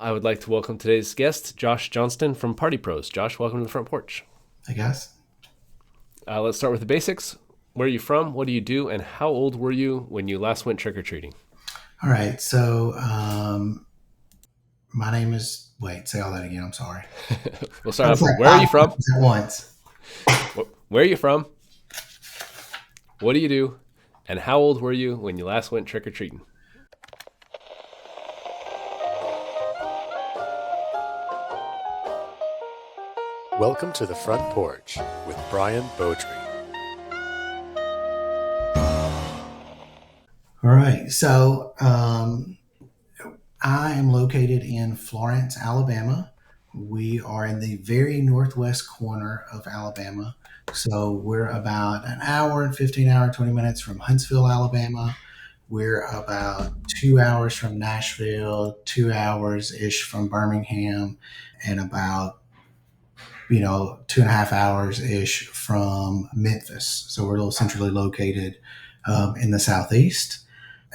I would like to welcome today's guest, Josh Johnston from PartyPros. Josh, welcome to the front porch. Hey guys. Let's start with the basics. Where are you from? What do you do? And how old were you when you last went trick-or-treating? All right. My name is. Wait, say all that again. I'm sorry. We'll I start was off. like Where are five you from? questions at once. Where are you from? What do you do? And how old were you when you last went trick-or-treating? Welcome to the front porch with Brian Beaudry. All right. I am located in Florence, Alabama. We are in the very northwest corner of Alabama. So we're about an hour and 20 minutes from Huntsville, Alabama. We're about 2 hours from Nashville, 2 hours ish from Birmingham, and about 2.5 hours ish from Memphis. So we're a little centrally located in the southeast.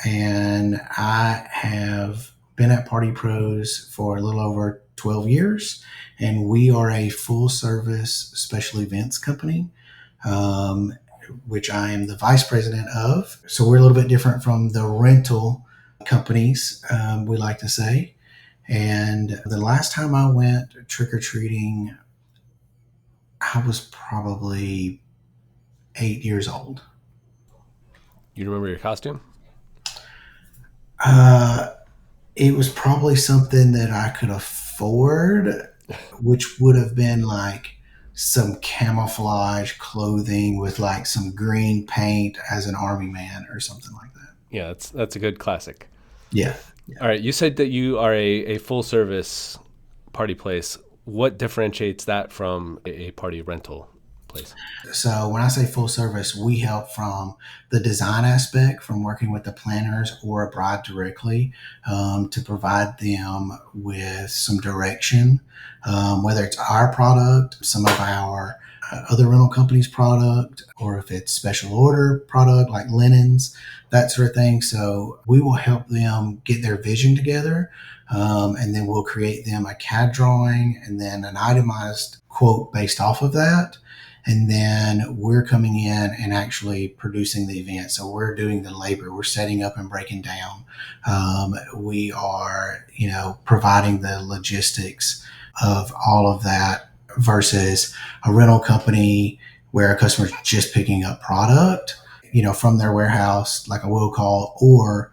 And I have been at Party Pros for a little over 12 years. And we are a full service special events company, which I am the vice president of. So we're a little bit different from the rental companies, we like to say. And the last time I went trick or treating, I was probably 8 years old. You remember your costume? Uh, it was probably something that I could afford, which would have been like some camouflage clothing with like some green paint as an army man or something like that. Yeah, that's a good classic. Yeah. All right, you said that you are a full-service party place. What differentiates that from a party rental place? So when I say full service, we help from the design aspect, from working with the planners or a bride directly, to provide them with some direction, whether it's our product, some of our other rental companies' product, or if it's special order product like linens, that sort of thing. So we will help them get their vision together, and then we'll create them a CAD drawing and then an itemized quote based off of that. And then we're coming in and actually producing the event. So we're doing the labor. We're setting up and breaking down. We are, providing the logistics of all of that versus a rental company where a customer's just picking up product, from their warehouse, like a will call, or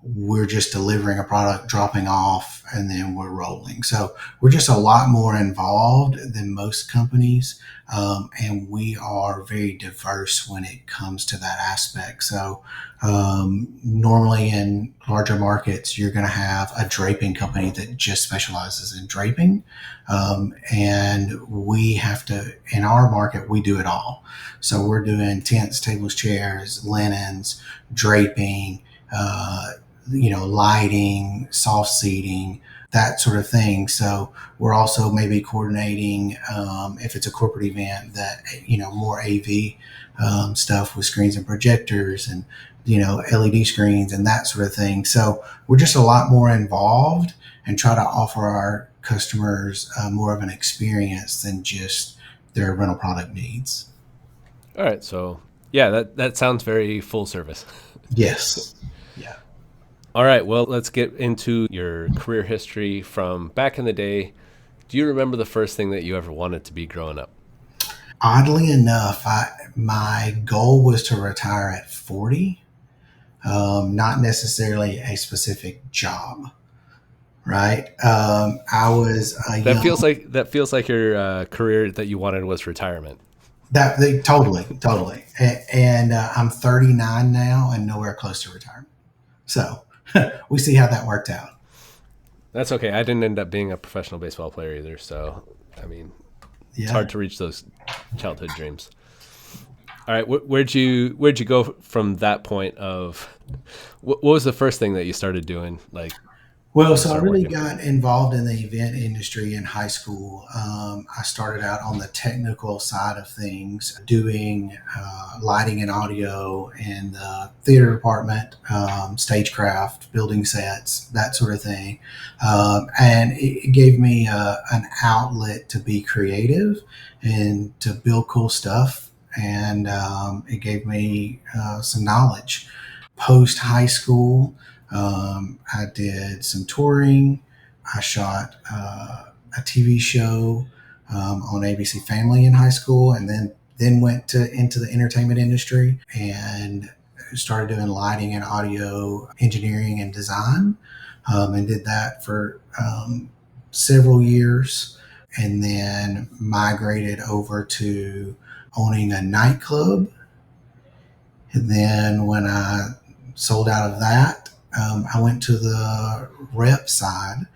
we're just delivering a product, dropping off, and then we're rolling. So we're just a lot more involved than most companies. And we are very diverse when it comes to that aspect. So normally in larger markets, you're going to have a draping company that just specializes in draping. And we have to, in our market, we do it all. So we're doing tents, tables, chairs, linens, draping, lighting, soft seating, that sort of thing. So we're also maybe coordinating, if it's a corporate event, that, more AV stuff with screens and projectors and, LED screens and that sort of thing. So we're just a lot more involved and try to offer our customers more of an experience than just their rental product needs. All right, so yeah, that sounds very full service. Yes. Yeah. All right, well, let's get into your career history from back in the day. Do you remember the first thing that you ever wanted to be growing up? Oddly enough, my goal was to retire at 40, not necessarily a specific job, right? I was a That young, feels like your career that you wanted was retirement. totally. And I'm 39 now and nowhere close to retirement. So we see how that worked out. That's okay. I didn't end up being a professional baseball player either, so I mean, it's Yeah. hard to reach those childhood dreams. All right, where'd you go from that point of what was the first thing that you started doing? Like, Well, to so I start really working? got involved in the event industry in high school. I started out on the technical side of things, doing lighting and audio in the theater department, stagecraft, building sets, that sort of thing. And it gave me an outlet to be creative and to build cool stuff. And it gave me some knowledge. Post high school, I did some touring. I shot a TV show on ABC Family in high school, and then went to into the entertainment industry and started doing lighting and audio engineering and design, and did that for several years, and then migrated over to owning a nightclub. And then when I sold out of that, I went to the rep side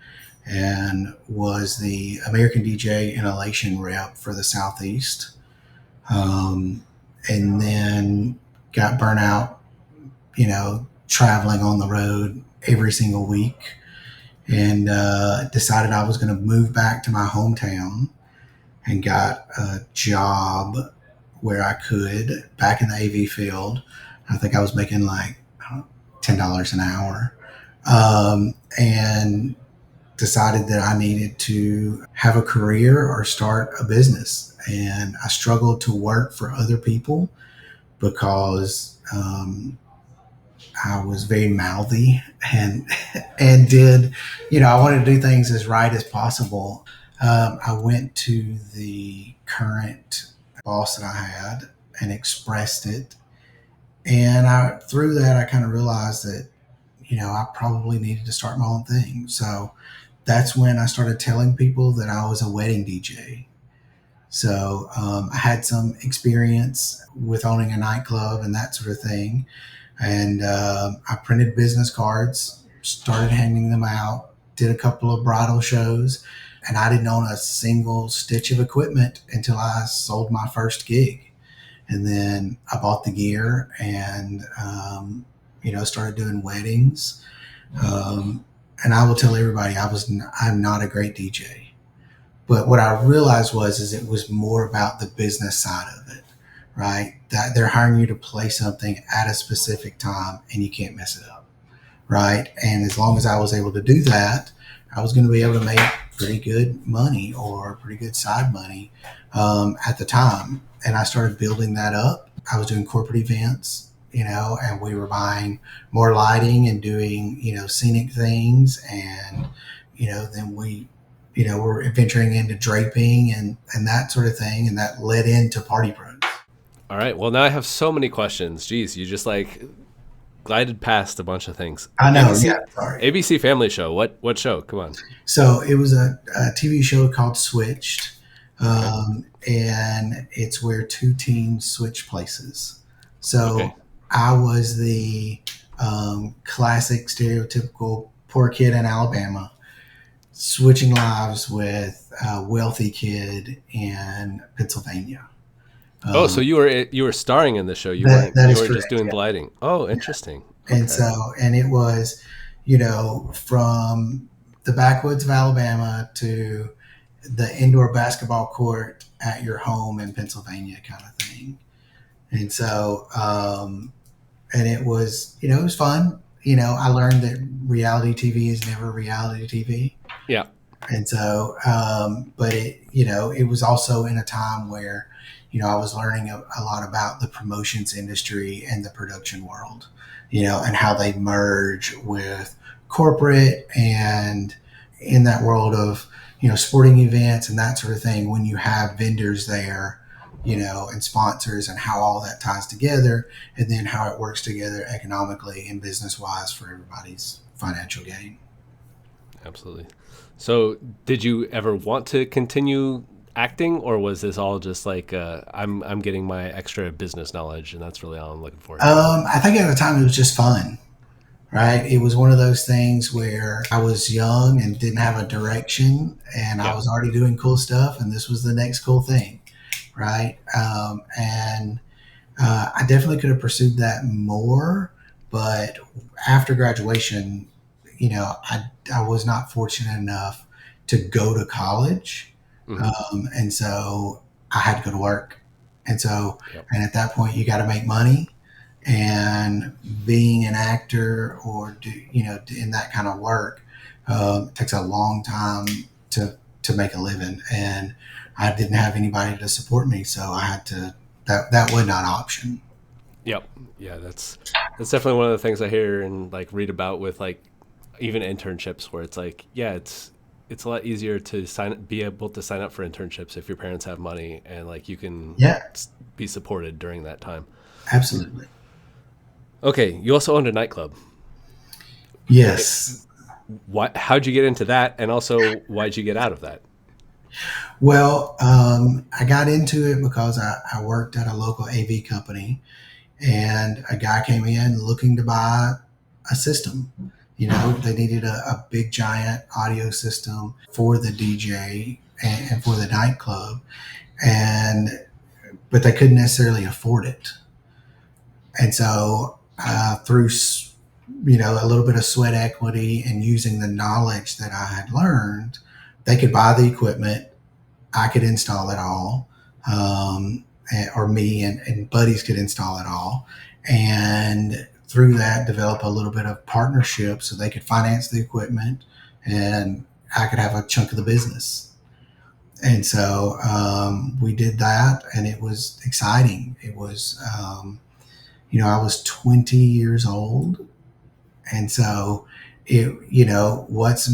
and was the American DJ inhalation rep for the Southeast. Um, and then got burnt out, traveling on the road every single week, and decided I was going to move back to my hometown, and got a job where I could back in the AV field. I think I was making like $10 an hour, and decided that I needed to have a career or start a business. And I struggled to work for other people because I was very mouthy and did, I wanted to do things as right as possible. I went to the current boss that I had and expressed it. And through that, I kind of realized that, I probably needed to start my own thing. So that's when I started telling people that I was a wedding DJ. So I had some experience with owning a nightclub and that sort of thing. And I printed business cards, started handing them out, did a couple of bridal shows, and I didn't own a single stitch of equipment until I sold my first gig. And then I bought the gear and, started doing weddings. And I will tell everybody I'm not a great DJ. But what I realized is it was more about the business side of it, right? That they're hiring you to play something at a specific time and you can't mess it up, right? And as long as I was able to do that, I was going to be able to make pretty good money or pretty good side money at the time. And I started building that up. I was doing corporate events, and we were buying more lighting and doing, scenic things. And, then we, we're venturing into draping and that sort of thing. And that led into PartyPros. All right. Well, now I have so many questions. Geez, you just like glided past a bunch of things. I know. ABC, Yeah. Sorry. ABC Family Show. What show? Come on. So it was a TV show called Switched. And it's where two teams switch places. So I was the classic stereotypical poor kid in Alabama switching lives with a wealthy kid in Pennsylvania. So you were starring in the show. You that were is correct, just doing the lighting. Oh, interesting. And and it was, from the backwoods of Alabama to the indoor basketball court at your home in Pennsylvania kind of thing. And so, and it was, it was fun. I learned that reality TV is never reality TV. Yeah. And so, but it was also in a time where, I was learning a lot about the promotions industry and the production world, and how they merge with corporate, and in that world of, sporting events and that sort of thing, when you have vendors there, and sponsors, and how all that ties together, and then how it works together economically and business wise for everybody's financial gain. Absolutely. So did you ever want to continue acting, or was this all just like I'm getting my extra business knowledge and that's really all I'm looking for? I think at the time it was just fun, right? It was one of those things where I was young and didn't have a direction, and I was already doing cool stuff, and this was the next cool thing, right? And I definitely could have pursued that more, but after graduation, I was not fortunate enough to go to college. Hmm. And so I had to go to work. And so, Yep. and at that point, you got to make money. And being an actor or in that kind of work, it takes a long time to make a living. And I didn't have anybody to support me, so I had to. That was not an option. Yep. Yeah, that's definitely one of the things I hear and like read about with like even internships where it's like, yeah, it's a lot easier to be able to sign up for internships if your parents have money and like you can Yeah, be supported during that time. absolutely. Okay, you also owned a nightclub. Yes. How'd you get into that, and also why'd you get out of that? Well, I got into it because I worked at a local AV company, and a guy came in looking to buy a system. They needed a big giant audio system for the DJ and for the nightclub, and but they couldn't necessarily afford it. And so through a little bit of sweat equity and using the knowledge that I had learned, they could buy the equipment. I could install it all, or me and buddies could install it all. And through that, develop a little bit of partnership so they could finance the equipment and I could have a chunk of the business. And so we did that, and it was exciting. It was, I was 20 years old. And so what's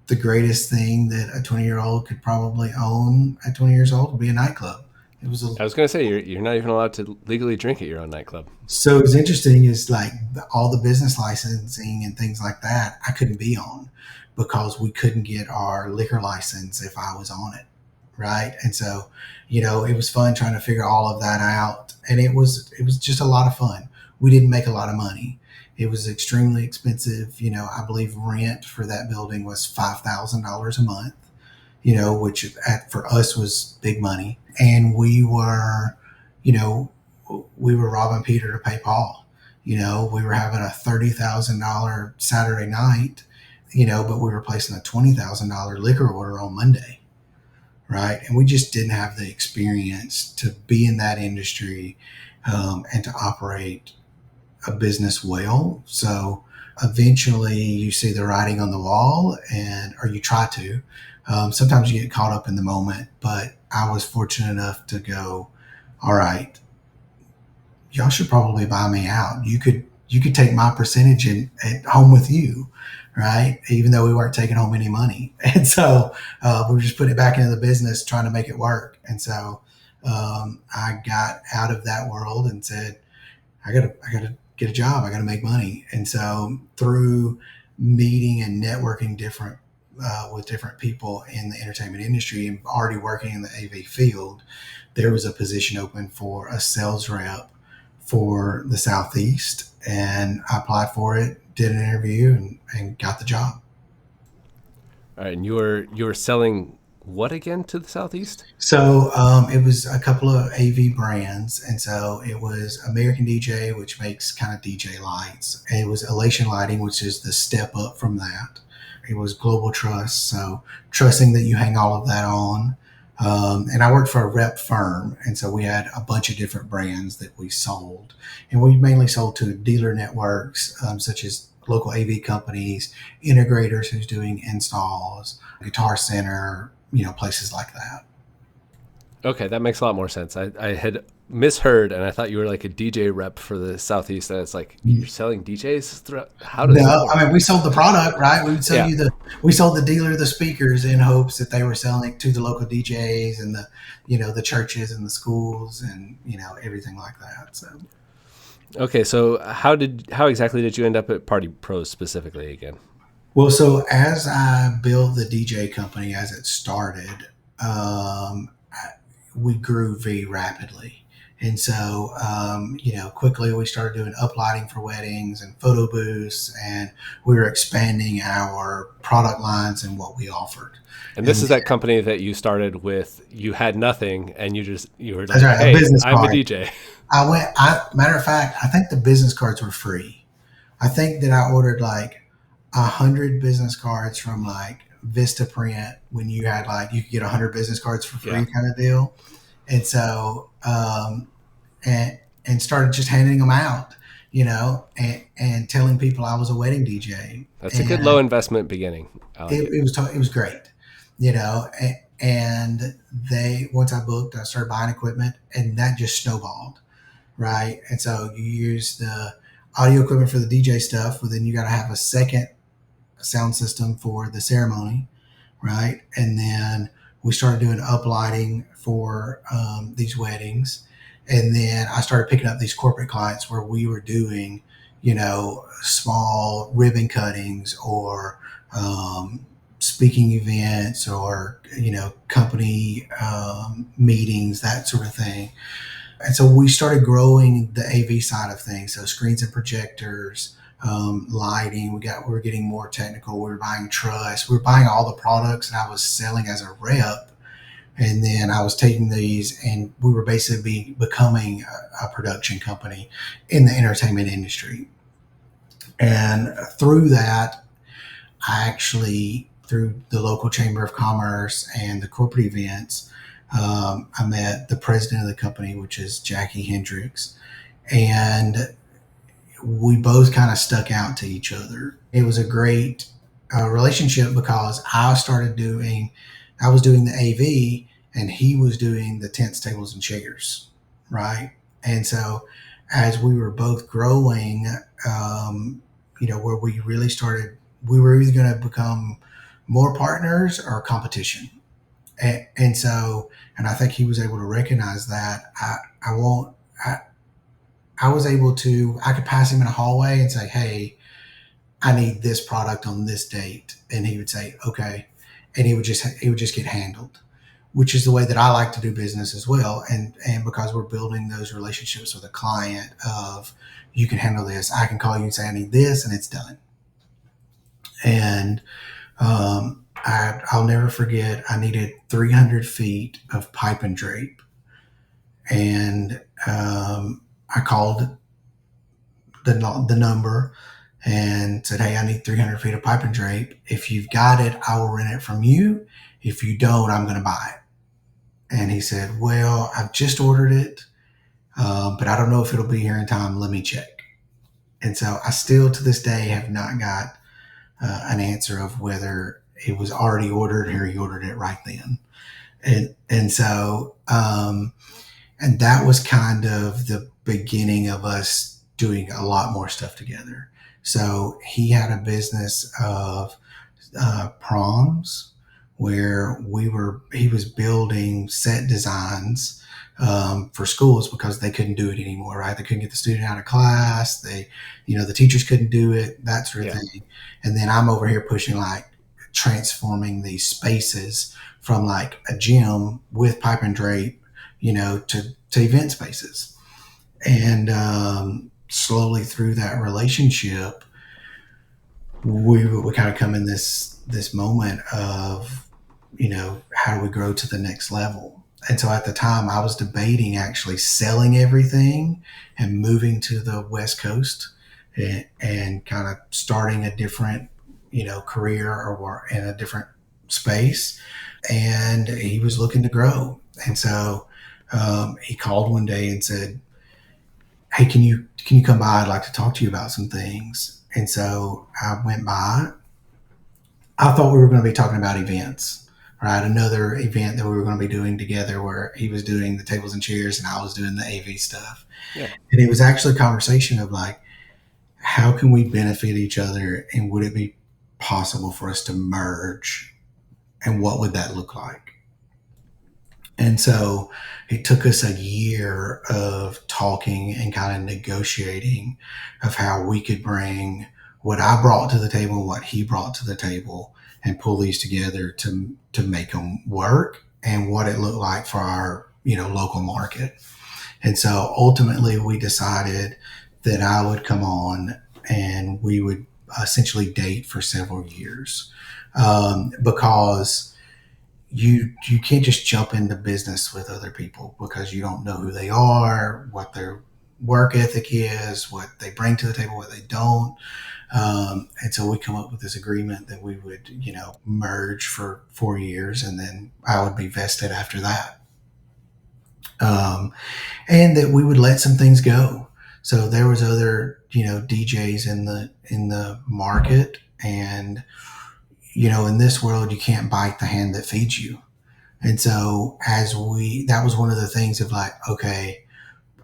the greatest thing that a 20-year-old could probably own at 20 years old would be a nightclub. It was I was going to say you're not even allowed to legally drink at your own nightclub. So it's interesting is like all the business licensing and things like that I couldn't be on because we couldn't get our liquor license if I was on it. Right. And so, it was fun trying to figure all of that out. And it was just a lot of fun. We didn't make a lot of money. It was extremely expensive. I believe rent for that building was $5,000 a month, which for us was big money. And we were robbing Peter to pay Paul. We were having a $30,000 Saturday night, but we were placing a $20,000 liquor order on Monday. Right. And we just didn't have the experience to be in that industry and to operate a business well. So eventually you see the writing on the wall or you try to. Sometimes you get caught up in the moment, but I was fortunate enough to go, all right, y'all should probably buy me out. You could take my percentage at home with you, right? Even though we weren't taking home any money. And so we were just putting it back into the business, trying to make it work. And so I got out of that world and said, I gotta get a job. I gotta make money. And so through meeting and networking with different people in the entertainment industry and already working in the AV field, there was a position open for a sales rep for the Southeast, and I applied for it, did an interview, and got the job. All right, and you were selling what again to the Southeast? So it was a couple of AV brands, and so it was American DJ, which makes kind of DJ lights, and it was Elation Lighting, which is the step up from that. It was Global Trust, so trusting that you hang all of that on. And I worked for a rep firm, and so we had a bunch of different brands that we sold, and we mainly sold to dealer networks such as local AV companies, integrators who's doing installs, Guitar Center, places like that. Okay, that makes a lot more sense. I had misheard, and I thought you were like a DJ rep for the Southeast. And it's like you're selling DJs throughout. How does that work? I mean, we sold the product, right? We would sell Yeah. we sold the dealer the speakers in hopes that they were selling it to the local DJs and the churches and the schools and everything like that. So. Okay, so how exactly did you end up at PartyPros specifically again? Well, so as I built the DJ company, as it started, we grew very rapidly. And so, quickly we started doing uplighting for weddings and photo booths, and we were expanding our product lines and what we offered. And this is that company that you started with. You had nothing, and you were like, That's right, "Hey, a business I'm card. a DJ." Matter of fact, I think the business cards were free. I think that I ordered like 100 business cards from like Vista Print when you had like you could get 100 business cards for free Yeah. kind of deal. And so and started just handing them out, and telling people I was a wedding DJ. That's a good low And investment beginning. I like it. it was great, and they once I booked, I started buying equipment, and that just snowballed, right? And so you use the audio equipment for the DJ stuff, but then you got to have a second sound system for the ceremony, right? And then we started doing uplighting for these weddings. And then I started picking up these corporate clients where we were doing, small ribbon cuttings or speaking events or, company meetings, that sort of thing. And so we started growing the AV side of things. So screens and projectors, lighting. We were getting more technical. We were buying truss. We were buying all the products that I was selling as a rep, and then I was taking these, and we were basically becoming a production company in the entertainment industry. And through that, I actually, through the local chamber of commerce and the corporate events, I met the president of the company, which is Jackie Hendricks, and we both kind of stuck out to each other. It was a great relationship because I was doing the AV and he was doing the tents, tables, and chairs, right? And so as we were both growing, where we really started, we were either going to become more partners or competition. And so, and I think he was able to recognize that. I won't, I was able to, I could pass him in a hallway and say, hey, I need this product on this date. And he would say, okay. And it would just get handled, which is the way that I like to do business as well. And because we're building those relationships with a client of, you can handle this. I can call you and say, I need this, and it's done. And I'll never forget, I needed 300 feet of pipe and drape. And I called the number and said, hey, I need 300 feet of pipe and drape. If you've got it, I will rent it from you. If you don't, I'm going to buy it. And he said, well, I've just ordered it, but I don't know if it'll be here in time. Let me check. And so I still to this day have not got an answer of whether it was already ordered or he ordered it right then. And so, and that was kind of the beginning of us doing a lot more stuff together. So he had a business of proms where he was building set designs for schools because they couldn't do it anymore, right? They couldn't get the student out of class. The teachers couldn't do it, that sort of thing. And then I'm over here pushing like transforming these spaces from like a gym with pipe and drape, to event spaces. And slowly through that relationship, we kind of come in this moment of, how do we grow to the next level? And so at the time I was debating actually selling everything and moving to the West Coast and kind of starting a different, career or in a different space. And he was looking to grow. And so he called one day and said, hey, can you come by? I'd like to talk to you about some things. And so I went by. I thought we were going to be talking about events, right? Another event that we were going to be doing together where he was doing the tables and chairs and I was doing the AV stuff. Yeah. And it was actually a conversation of like, how can we benefit each other, and would it be possible for us to merge, and what would that look like? And so it took us a year of talking and kind of negotiating of how we could bring what I brought to the table, what he brought to the table, and pull these together to make them work, and what it looked like for our, local market. And so ultimately we decided that I would come on and we would essentially date for several years, because you can't just jump into business with other people because you don't know who they are, what they're work ethic is, what they bring to the table, what they don't. And so we come up with this agreement that we would, merge for 4 years, and then I would be vested after that. And that we would let some things go. So there was other, DJs in the market, and in this world, you can't bite the hand that feeds you. And so that was one of the things of like, okay,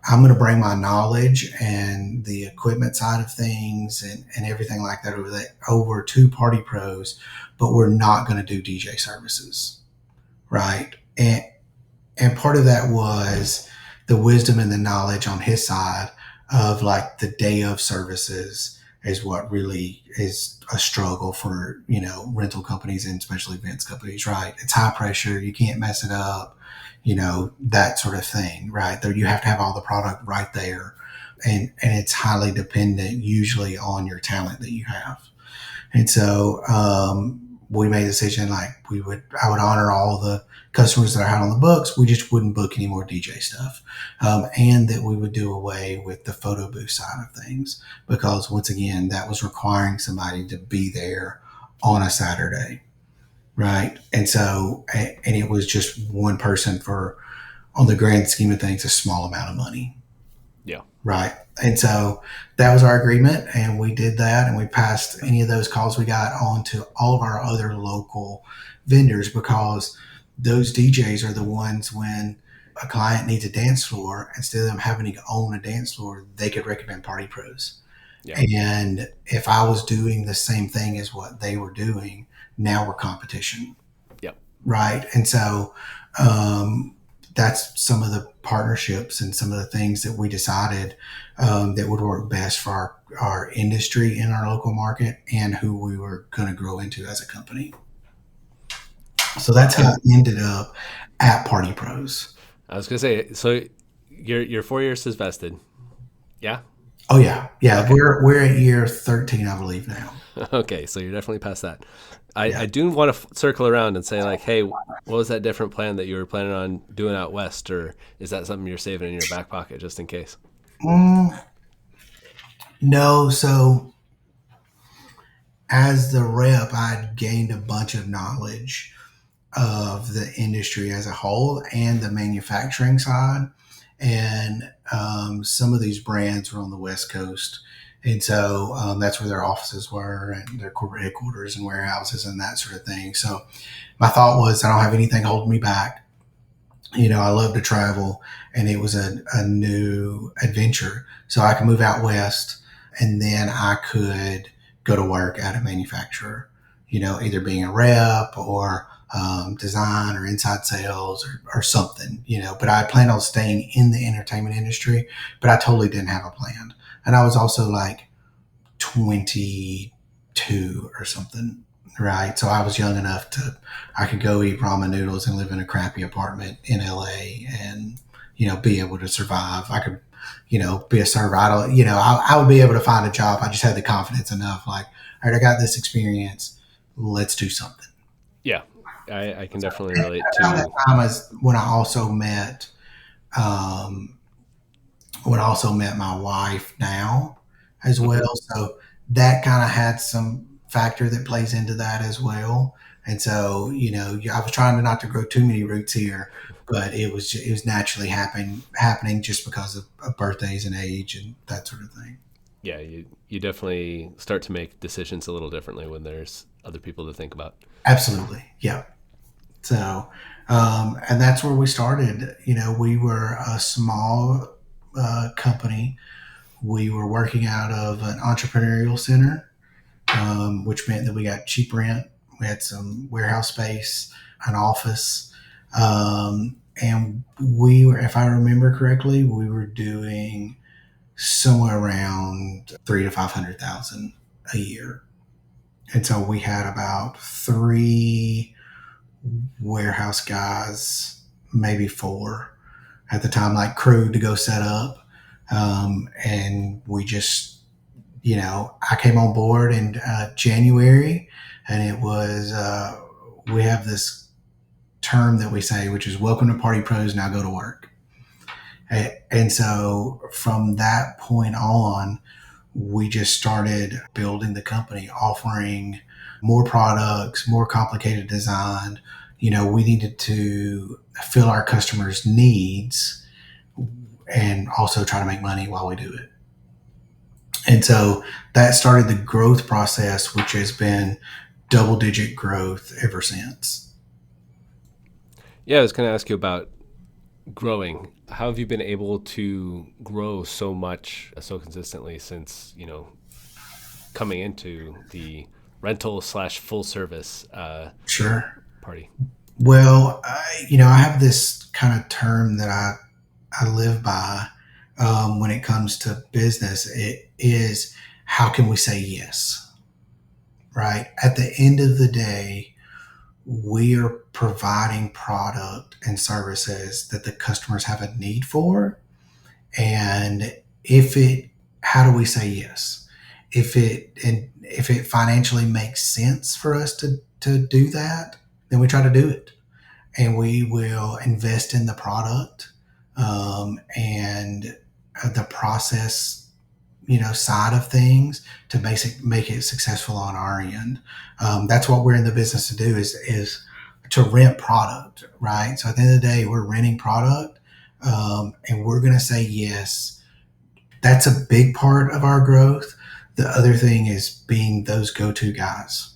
I'm going to bring my knowledge and the equipment side of things and everything like that over to PartyPros, but we're not going to do DJ services, right? And part of that was the wisdom and the knowledge on his side of like the day of services is what really is a struggle for, rental companies and especially events companies, right? It's high pressure. You can't mess it up, that sort of thing, right? There, you have to have all the product right there. And it's highly dependent usually on your talent that you have. And so, we made a decision like I would honor all the customers that I had on the books. We just wouldn't book any more DJ stuff. And that we would do away with the photo booth side of things, because once again, that was requiring somebody to be there on a Saturday. Right. And so, and it was just one person for, on the grand scheme of things, a small amount of money. Yeah. Right. And so that was our agreement, and we did that, and we passed any of those calls we got on to all of our other local vendors, because those DJs are the ones when a client needs a dance floor, instead of them having to own a dance floor, they could recommend PartyPros. Yeah. And if I was doing the same thing as what they were doing, now we're competition. Yep. Right. And so, that's some of the partnerships and some of the things that we decided that would work best for our industry in our local market and who we were going to grow into as a company. So that's how it ended up at PartyPros. I was going to say, so your 4 years is vested. Yeah. Oh yeah. Yeah. Okay. We're at year 13, I believe now. Okay. So you're definitely past that. I do want to circle around and say like, hey, what was that different plan that you were planning on doing out west, or is that something you're saving in your back pocket just in case? No. So as the rep, I'd gained a bunch of knowledge of the industry as a whole and the manufacturing side. And some of these brands were on the West Coast. And so that's where their offices were and their corporate headquarters and warehouses and that sort of thing. So my thought was, I don't have anything holding me back. I love to travel, and it was a new adventure. So I could move out west, and then I could go to work at a manufacturer, either being a rep or design or inside sales or something, but I planned on staying in the entertainment industry, but I totally didn't have a plan. And I was also like 22 or something, right? So I was young enough I could go eat ramen noodles and live in a crappy apartment in LA and, be able to survive. I could, be a server. I would be able to find a job. I just had the confidence enough, like, all right, I got this experience. Let's do something. Yeah. I can definitely relate to that time is when I also met my wife now as well. So that kind of had some factor that plays into that as well. And so, I was trying not to grow too many roots here, but it was naturally happening just because of birthdays and age and that sort of thing. Yeah. You definitely start to make decisions a little differently when there's other people to think about. Absolutely. Yeah. So, and that's where we started. We were a small company. We were working out of an entrepreneurial center, which meant that we got cheap rent. We had some warehouse space, an office, and we were, if I remember correctly, we were doing somewhere around $300,000 to $500,000 a year. And so we had about 3 warehouse guys, maybe 4 at the time, like crew to go set up. And we just, I came on board in January, and it was, we have this term that we say, which is welcome to PartyPros, now go to work. And so from that point on, we just started building the company, offering more products, more complicated design. We needed to fill our customers' needs and also try to make money while we do it. And so that started the growth process, which has been double digit growth ever since. Yeah, I was going to ask you about growing. How have you been able to grow so much, so consistently since, coming into the rental slash full service Sure. party? Well, I have this kind of term that I live by when it comes to business. It is, how can we say yes? Right? At the end of the day, we are providing product and services that the customers have a need for. And how do we say yes? If it financially makes sense for us to do that, then we try to do it, and we will invest in the product and the process, side of things to make it successful on our end. That's what we're in the business to do is to rent product, right? So at the end of the day, we're renting product, and we're going to say yes. That's a big part of our growth. The other thing is being those go-to guys,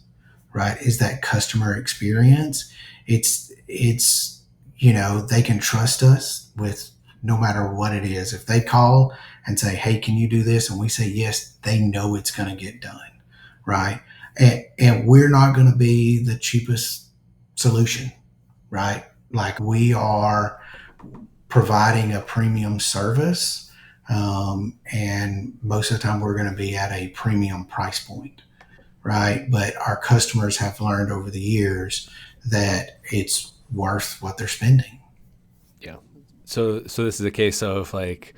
right? Is that customer experience. It's they can trust us with no matter what it is. If they call and say, "Hey, can you do this?" and we say yes, they know it's going to get done, right? And we're not going to be the cheapest solution, right? Like, we are providing a premium service, and most of the time we're going to be at a premium price point, right? But our customers have learned over the years that it's worth what they're spending. Yeah. So this is a case of like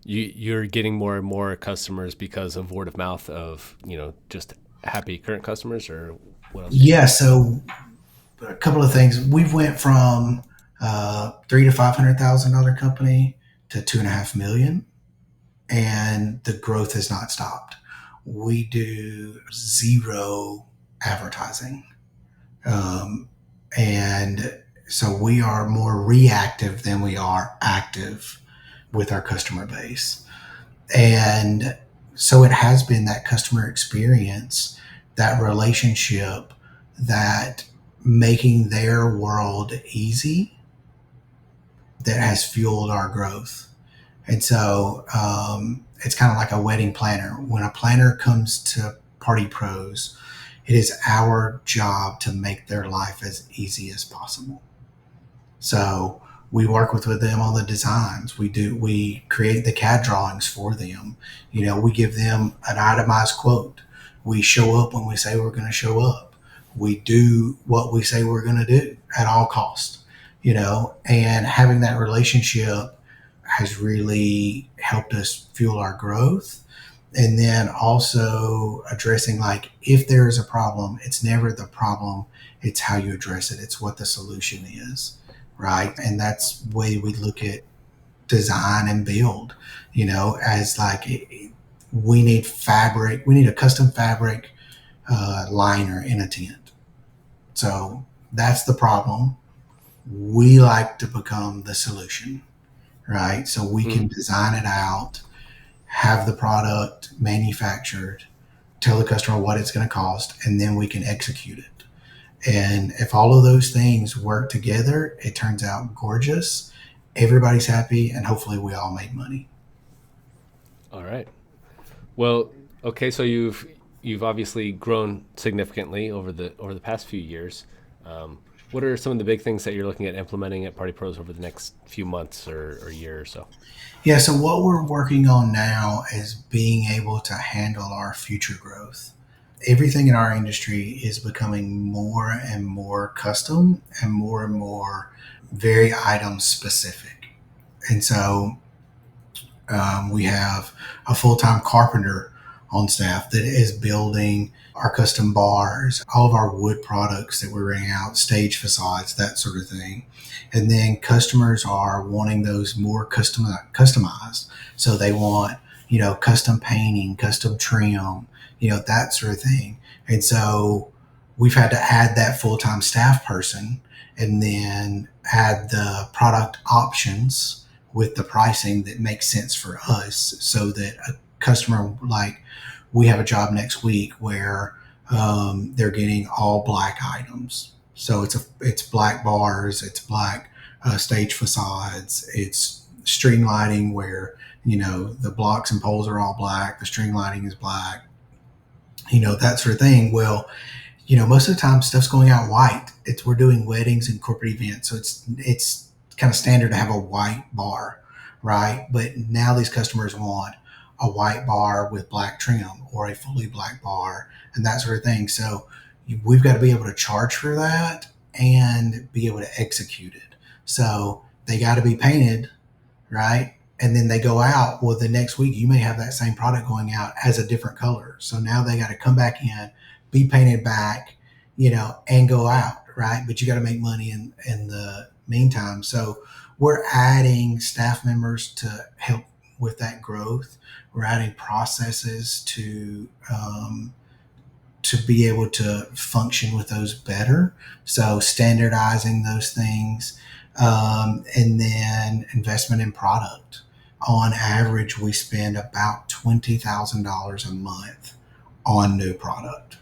you're getting more and more customers because of word of mouth of, just happy current customers, or what else are you Yeah. seeing? So a couple of things. We've went from $300,000 to $500,000 company to 2.5 million, and the growth has not stopped. We do zero advertising. And so we are more reactive than we are active with our customer base. And so it has been that customer experience, that relationship, that making their world easy that has fueled our growth. And so it's kind of like a wedding planner. When a planner comes to PartyPros, it is our job to make their life as easy as possible. So we work with them on the designs. We create the CAD drawings for them. We give them an itemized quote. We show up when we say we're going to show up. We do what we say we're going to do at all costs. And having that relationship has really helped us fuel our growth. And then also addressing, like, if there is a problem, it's never the problem, it's how you address it. It's what the solution is, right? And that's the way we look at design and build, as like, we need fabric, we need a custom fabric liner in a tent. So that's the problem. We like to become the solution, right? So we can Mm. design it out, have the product manufactured, tell the customer what it's going to cost, and then we can execute it. And if all of those things work together, it turns out gorgeous. Everybody's happy, and hopefully we all make money. All right. Well, okay, so you've obviously grown significantly over the past few years. What are some of the big things that you're looking at implementing at Party Pros over the next few months or year or so? Yeah, so what we're working on now is being able to handle our future growth. Everything in our industry is becoming more and more custom and more very item specific. And so we have a full time carpenter on staff that is building our custom bars, all of our wood products that we bring out, stage facades, that sort of thing. And then customers are wanting those more customized. So they want, custom painting, custom trim, that sort of thing. And so we've had to add that full-time staff person and then add the product options with the pricing that makes sense for us, so that a customer, like, we have a job next week where they're getting all black items. So it's black bars, it's black stage facades, it's string lighting where the blocks and poles are all black, the string lighting is black, that sort of thing. Well, most of the time stuff's going out white. We're doing weddings and corporate events, so it's kind of standard to have a white bar, right? But now these customers want a white bar with black trim or a fully black bar and that sort of thing. So we've got to be able to charge for that and be able to execute it. So they got to be painted, right? And then they go out. Well, the next week you may have that same product going out as a different color. So now they got to come back in, be painted back, and go out, right? But you got to make money in the meantime. So we're adding staff members to help with that growth. We're adding processes to be able to function with those better. So standardizing those things, and then investment in product. On average, we spend about $20,000 a month on new product.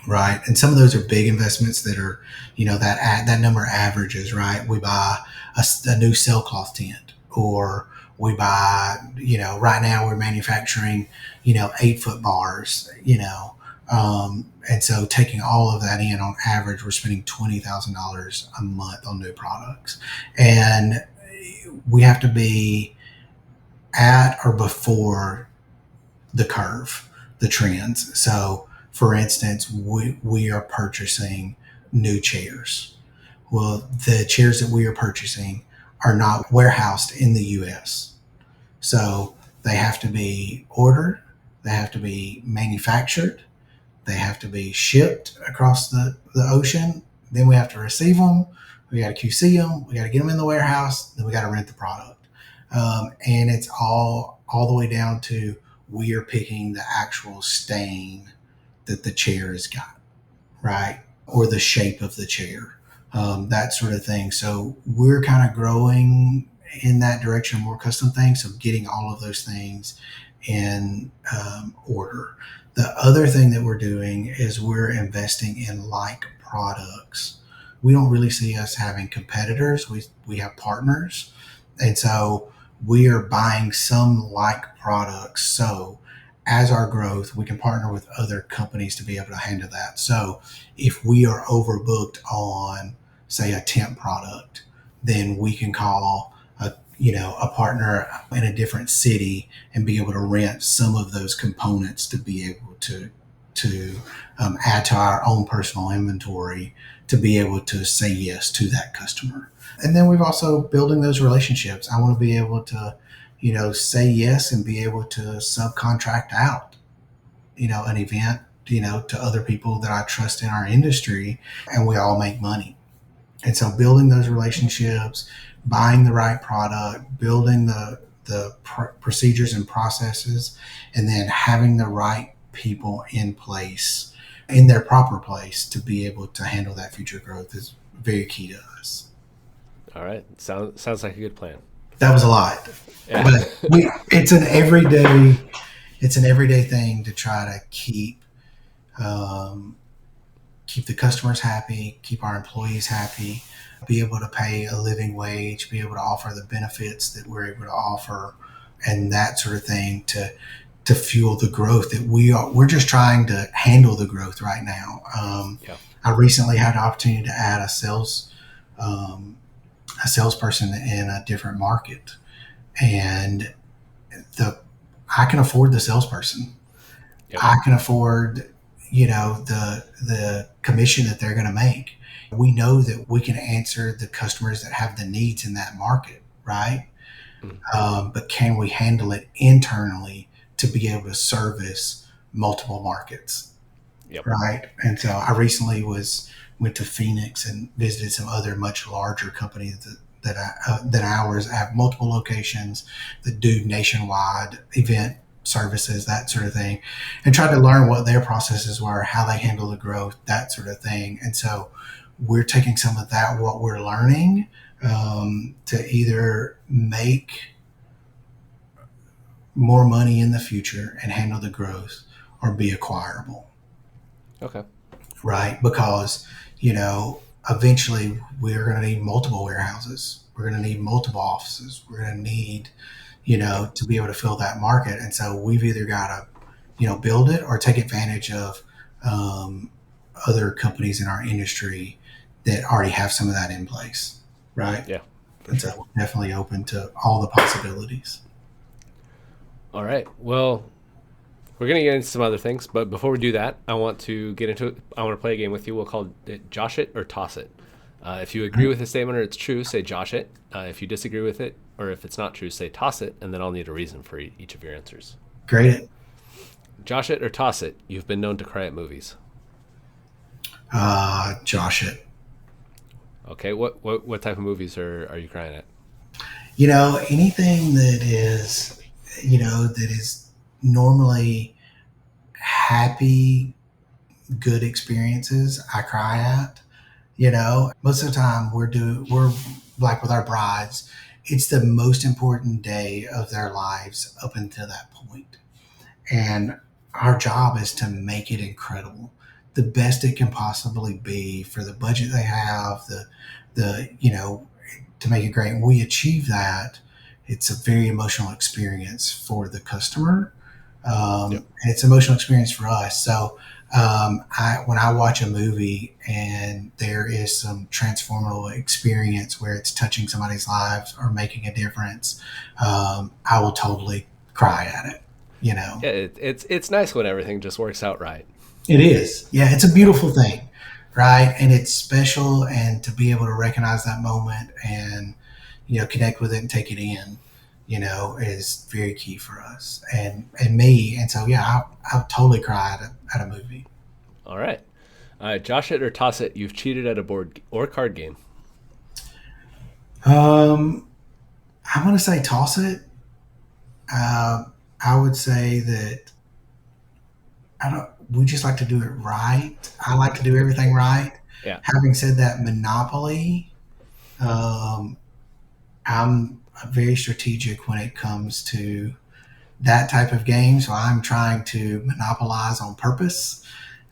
Right. And some of those are big investments that are, that number averages, right? We buy a new sailcloth tent, or we buy, right now we're manufacturing, 8-foot bars, and so taking all of that in, on average, we're spending $20,000 a month on new products. And we have to be at or before the curve, the trends. So, for instance, we are purchasing new chairs. Well, the chairs that we are purchasing are not warehoused in the U.S. So they have to be ordered, they have to be manufactured, they have to be shipped across the ocean. Then we have to receive them, we got to QC them, we got to get them in the warehouse, then we got to rent the product. And it's all the way down to, we are picking the actual stain that the chair has got, right? Or the shape of the chair, that sort of thing. So we're kind of growing in that direction, more custom things. So getting all of those things in order. The other thing that we're doing is we're investing in like products. We don't really see us having competitors. We have partners. And so we are buying some like products. So as our growth, we can partner with other companies to be able to handle that. So if we are overbooked on, say, a tent product, then we can call a partner in a different city and be able to rent some of those components to be able to add to our own personal inventory, to be able to say yes to that customer. And then we've also building those relationships. I want to be able to say yes and be able to subcontract out, an event, to other people that I trust in our industry, and we all make money. And so building those relationships, buying the right product, building the procedures and processes, and then having the right people in place, in their proper place, to be able to handle that future growth is very key to us. All right. Sounds like a good plan. That was a lot. Yeah. But it's an everyday thing to try to keep the customers happy, keep our employees happy, be able to pay a living wage, be able to offer the benefits that we're able to offer, and that sort of thing to fuel the growth that we're just trying to handle the growth right now. I recently had an opportunity to add a salesperson in a different market, and I can afford the salesperson. Yep. I can afford, the commission that they're going to make. We know that we can answer the customers that have the needs in that market, right? Mm-hmm. But can we handle it internally to be able to service multiple markets. Yep. Right. And so I recently went to Phoenix and visited some other much larger companies than ours, have multiple locations that do nationwide event services, that sort of thing, and tried to learn what their processes were, how they handle the growth, that sort of thing. And so we're taking some of that, what we're learning, to either make more money in the future and handle the growth, or be acquirable. Okay. Right? Because, eventually we're going to need multiple warehouses. We're going to need multiple offices. We're going to need, to be able to fill that market. And so we've either got to, build it or take advantage of other companies in our industry that already have some of that in place. Right? Yeah. And so we're definitely open to all the possibilities. All right. Well, we're going to get into some other things, but before we do that, I want to play a game with you. We'll call it Josh It or Toss It. If you agree with the statement or it's true, say Josh It. If you disagree with it, or if it's not true, say Toss It, and then I'll need a reason for each of your answers. Great. Josh It or Toss It. You've been known to cry at movies. Josh It. Okay. What type of movies are you crying at? Anything that is normally happy, good experiences, I cry at. Most of the time we're like with our brides, it's the most important day of their lives up until that point. And our job is to make it incredible, the best it can possibly be for the budget they have, to make it great. And we achieve that. It's a very emotional experience for the customer. And it's an emotional experience for us. So when I watch a movie and there is some transformative experience where it's touching somebody's lives or making a difference, I will totally cry at it. Yeah, it's nice when everything just works out right. It is. Yeah, it's a beautiful thing, right? And it's special, and to be able to recognize that moment and connect with it and take it in, is very key for us and me. And so, yeah, I'll totally cry at a movie. All right. Josh It or Toss It. You've cheated at a board or card game. I'm going to say toss it. I would say that we just like to do it right. I like to do everything right. Yeah. Having said that, Monopoly, I'm very strategic when it comes to that type of game. So I'm trying to monopolize on purpose.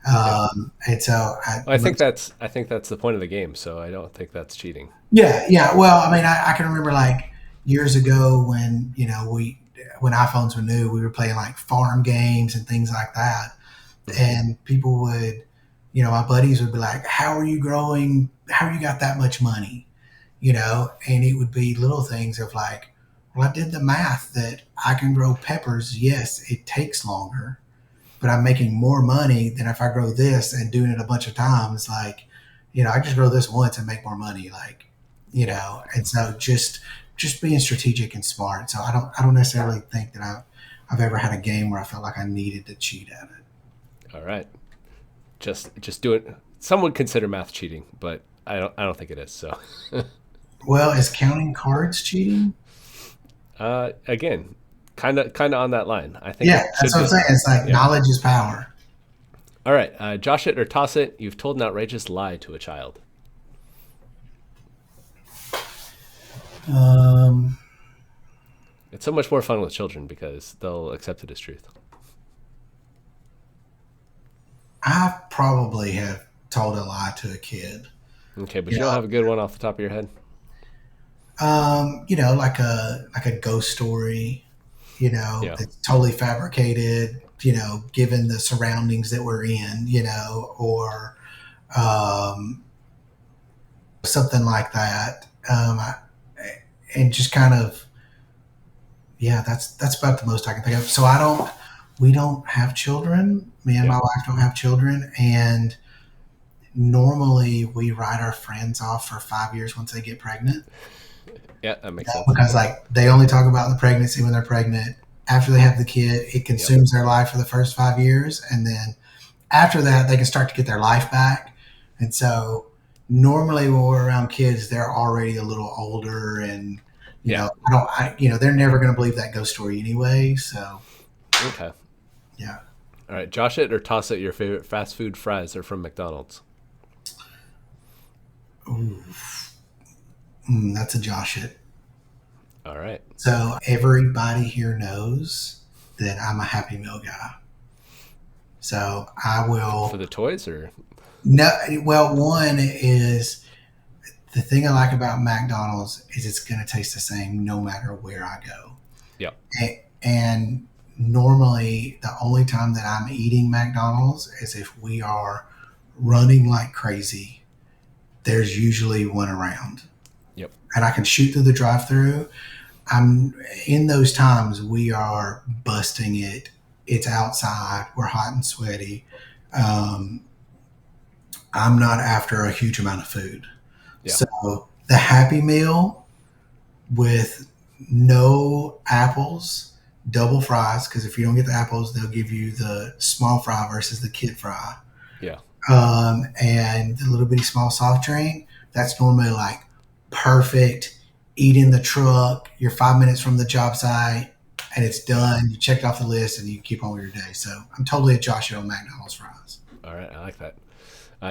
And so I think that's the point of the game. So I don't think that's cheating. Yeah. Well, I mean, I can remember like years ago when, when iPhones were new, we were playing like farm games and things like that. And people would, my buddies would be like, how are you growing? How you got that much money? And it would be little things of like, well, I did the math that I can grow peppers. Yes, it takes longer, but I'm making more money than if I grow this and doing it a bunch of times. Like, I just grow this once and make more money. Like, and so just being strategic and smart. So I don't necessarily think that I've ever had a game where I felt like I needed to cheat at it. All right. Just do it. Some would consider math cheating, but I don't think it is. So, well, is counting cards cheating? Again, kind of on that line. I think. Yeah, that's what I'm saying. It's like knowledge is power. All right, Josh It or Toss It. You've told an outrageous lie to a child. It's so much more fun with children because they'll accept it as truth. I probably have told a lie to a kid. Okay, but you don't have a good one off the top of your head? Like a ghost story, that's totally fabricated, given the surroundings that we're in, or something like that. And just kind of, that's about the most I can think of. So we don't have children. Me and my wife don't have children. And normally we write our friends off for 5 years once they get pregnant. Yeah, that makes sense. Because like they only talk about the pregnancy when they're pregnant. after they have the kid, it consumes their life for the first 5 years. And then after that, they can start to get their life back. And so normally when we're around kids, they're already a little older and, they're never going to believe that ghost story anyway. So, Okay. yeah. All right. Josh it or toss it. Your favorite fast food fries are from McDonald's. Ooh. That's a Josh it. All right. So everybody here knows that I'm a Happy Meal guy. So I will. For the toys or? No, well, one is the thing I like about McDonald's is it's going to taste the same no matter where I go. Yep. And normally the only time that I'm eating McDonald's is if we are running like crazy. There's usually one around. Yep. And I can shoot through the drive-through. I'm in those times we are busting it. It's outside. We're hot and sweaty. I'm not after a huge amount of food. Yeah. So the Happy Meal with no apples, double fries, because if you don't get the apples, they'll give you the small fry versus the kid fry. Yeah. And a little bitty small soft drink. That's normally like perfect. Eat in the truck. You're 5 minutes from the job site and it's done. You checked off the list and you keep on with your day. So I'm totally a Josh it on McDonald's fries. All right. I like that.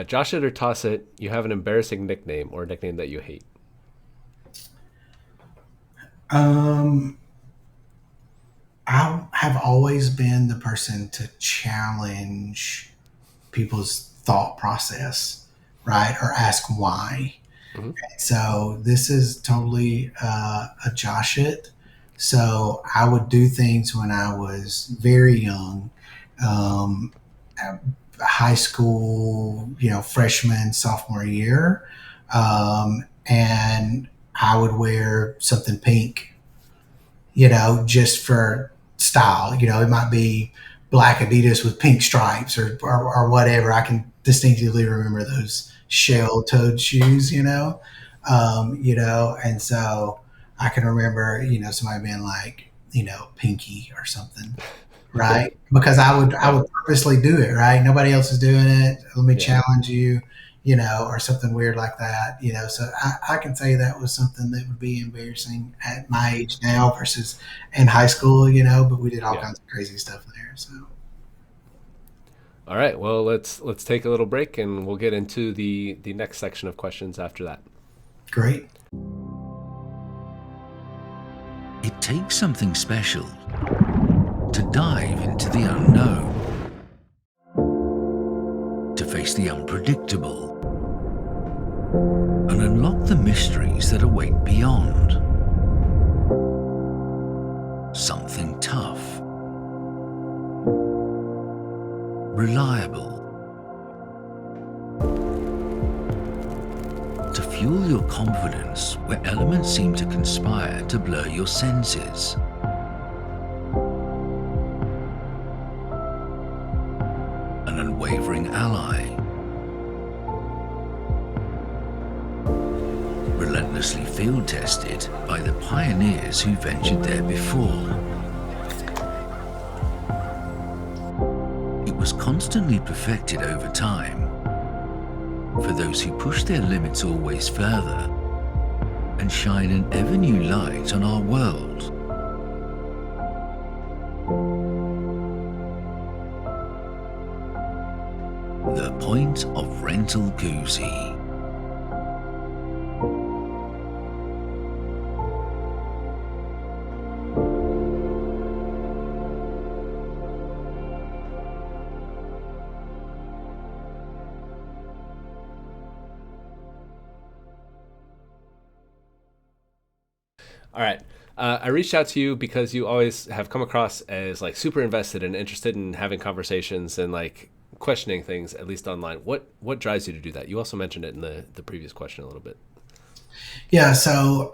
Josh it or toss it. You have an embarrassing nickname or a nickname that you hate. I have always been the person to challenge people's thought process, right? Or ask why. Mm-hmm. So this is totally a Josh it. So I would do things when I was very young, high school, freshman, sophomore year. And I would wear something pink, just for style. It might be black Adidas with pink stripes or whatever. I can distinctively remember those shell-toed shoes, and so I can remember, somebody being like, Pinky or something, right? Because I would purposely do it, right? Nobody else is doing it. Let me challenge you, or something weird like that, So I can say that was something that would be embarrassing at my age now versus in high school, but we did all kinds of crazy stuff there, so. All right. Well, let's take a little break and we'll get into the next section of questions after that. Great. It takes something special to dive into the unknown, to face the unpredictable, and unlock the mysteries that await beyond. Something tough, reliable, to fuel your confidence where elements seem to conspire to blur your senses. An unwavering ally, relentlessly field tested by the pioneers who ventured there before. It was constantly perfected over time for those who push their limits always further and shine an ever new light on our world. The point of rental koozie. All right. I reached out to you because you always have come across as like super invested and interested in having conversations and like questioning things, at least online. What drives you to do that? You also mentioned it in the previous question a little bit. Yeah. So,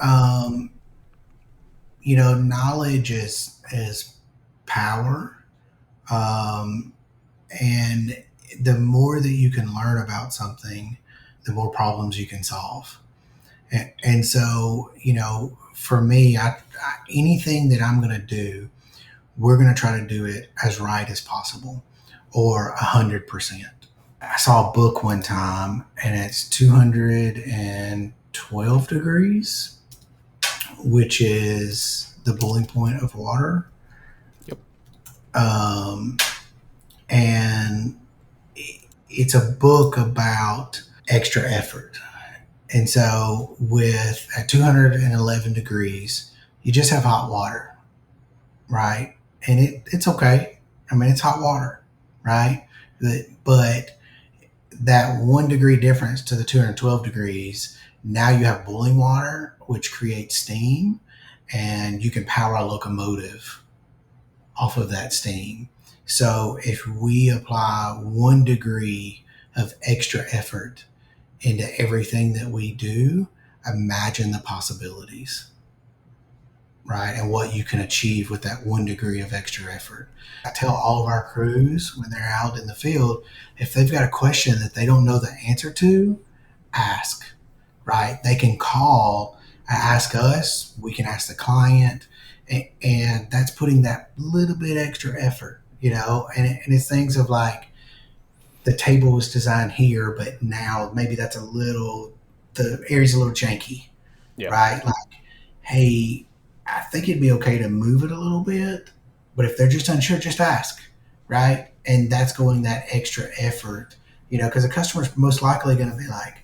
knowledge is power. And the more that you can learn about something, the more problems you can solve. And so, for me, anything that I'm going to do, we're going to try to do it as right as possible, or 100%. I saw a book one time, and it's 212 degrees, which is the boiling point of water. Yep. And it's a book about extra effort. And so at 211 degrees, you just have hot water, right? And it's okay. I mean, it's hot water, right? But that 1 degree difference to the 212 degrees, now you have boiling water, which creates steam, and you can power a locomotive off of that steam. So if we apply 1 degree of extra effort into everything that we do, imagine the possibilities, right? And what you can achieve with that 1 degree of extra effort. I tell all of our crews when they're out in the field, if they've got a question that they don't know the answer to, ask, right? They can call, ask us, we can ask the client, and that's putting that little bit extra effort, and it's things of like, the table was designed here, but now maybe the area's a little janky, Yeah. right? Like, hey, I think it'd be okay to move it a little bit, but if they're just unsure, just ask, right? And that's going that extra effort, because the customer's most likely going to be like,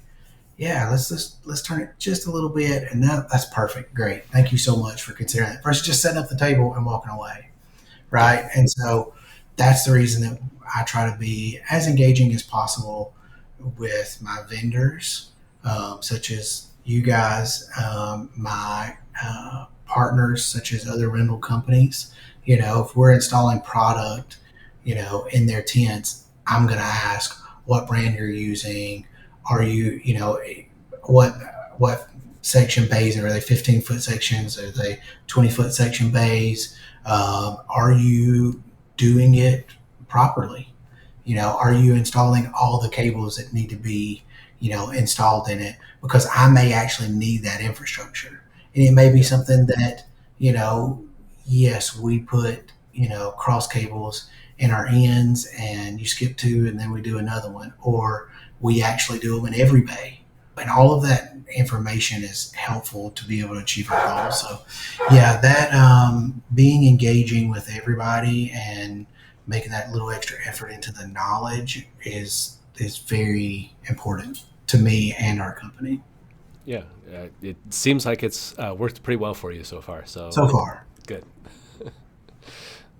yeah, let's turn it just a little bit, and that's perfect, great, thank you so much for considering that, versus just setting up the table and walking away, right? And so that's the reason that I try to be as engaging as possible with my vendors, such as you guys, my partners, such as other rental companies. If we're installing product, in their tents, I'm going to ask what brand you're using. Are you, what section bays are they? 15-foot sections? Are they 20-foot section bays? Are you doing it properly? Are you installing all the cables that need to be, installed in it? Because I may actually need that infrastructure. And it may be something that, yes, we put, cross cables in our ends and you skip 2 and then we do another one, or we actually do them in every bay. And all of that information is helpful to be able to achieve our goals. So yeah, that being engaging with everybody and making that little extra effort into the knowledge is very important to me and our company. Yeah, it seems like it's worked pretty well for you so far. So far. Good.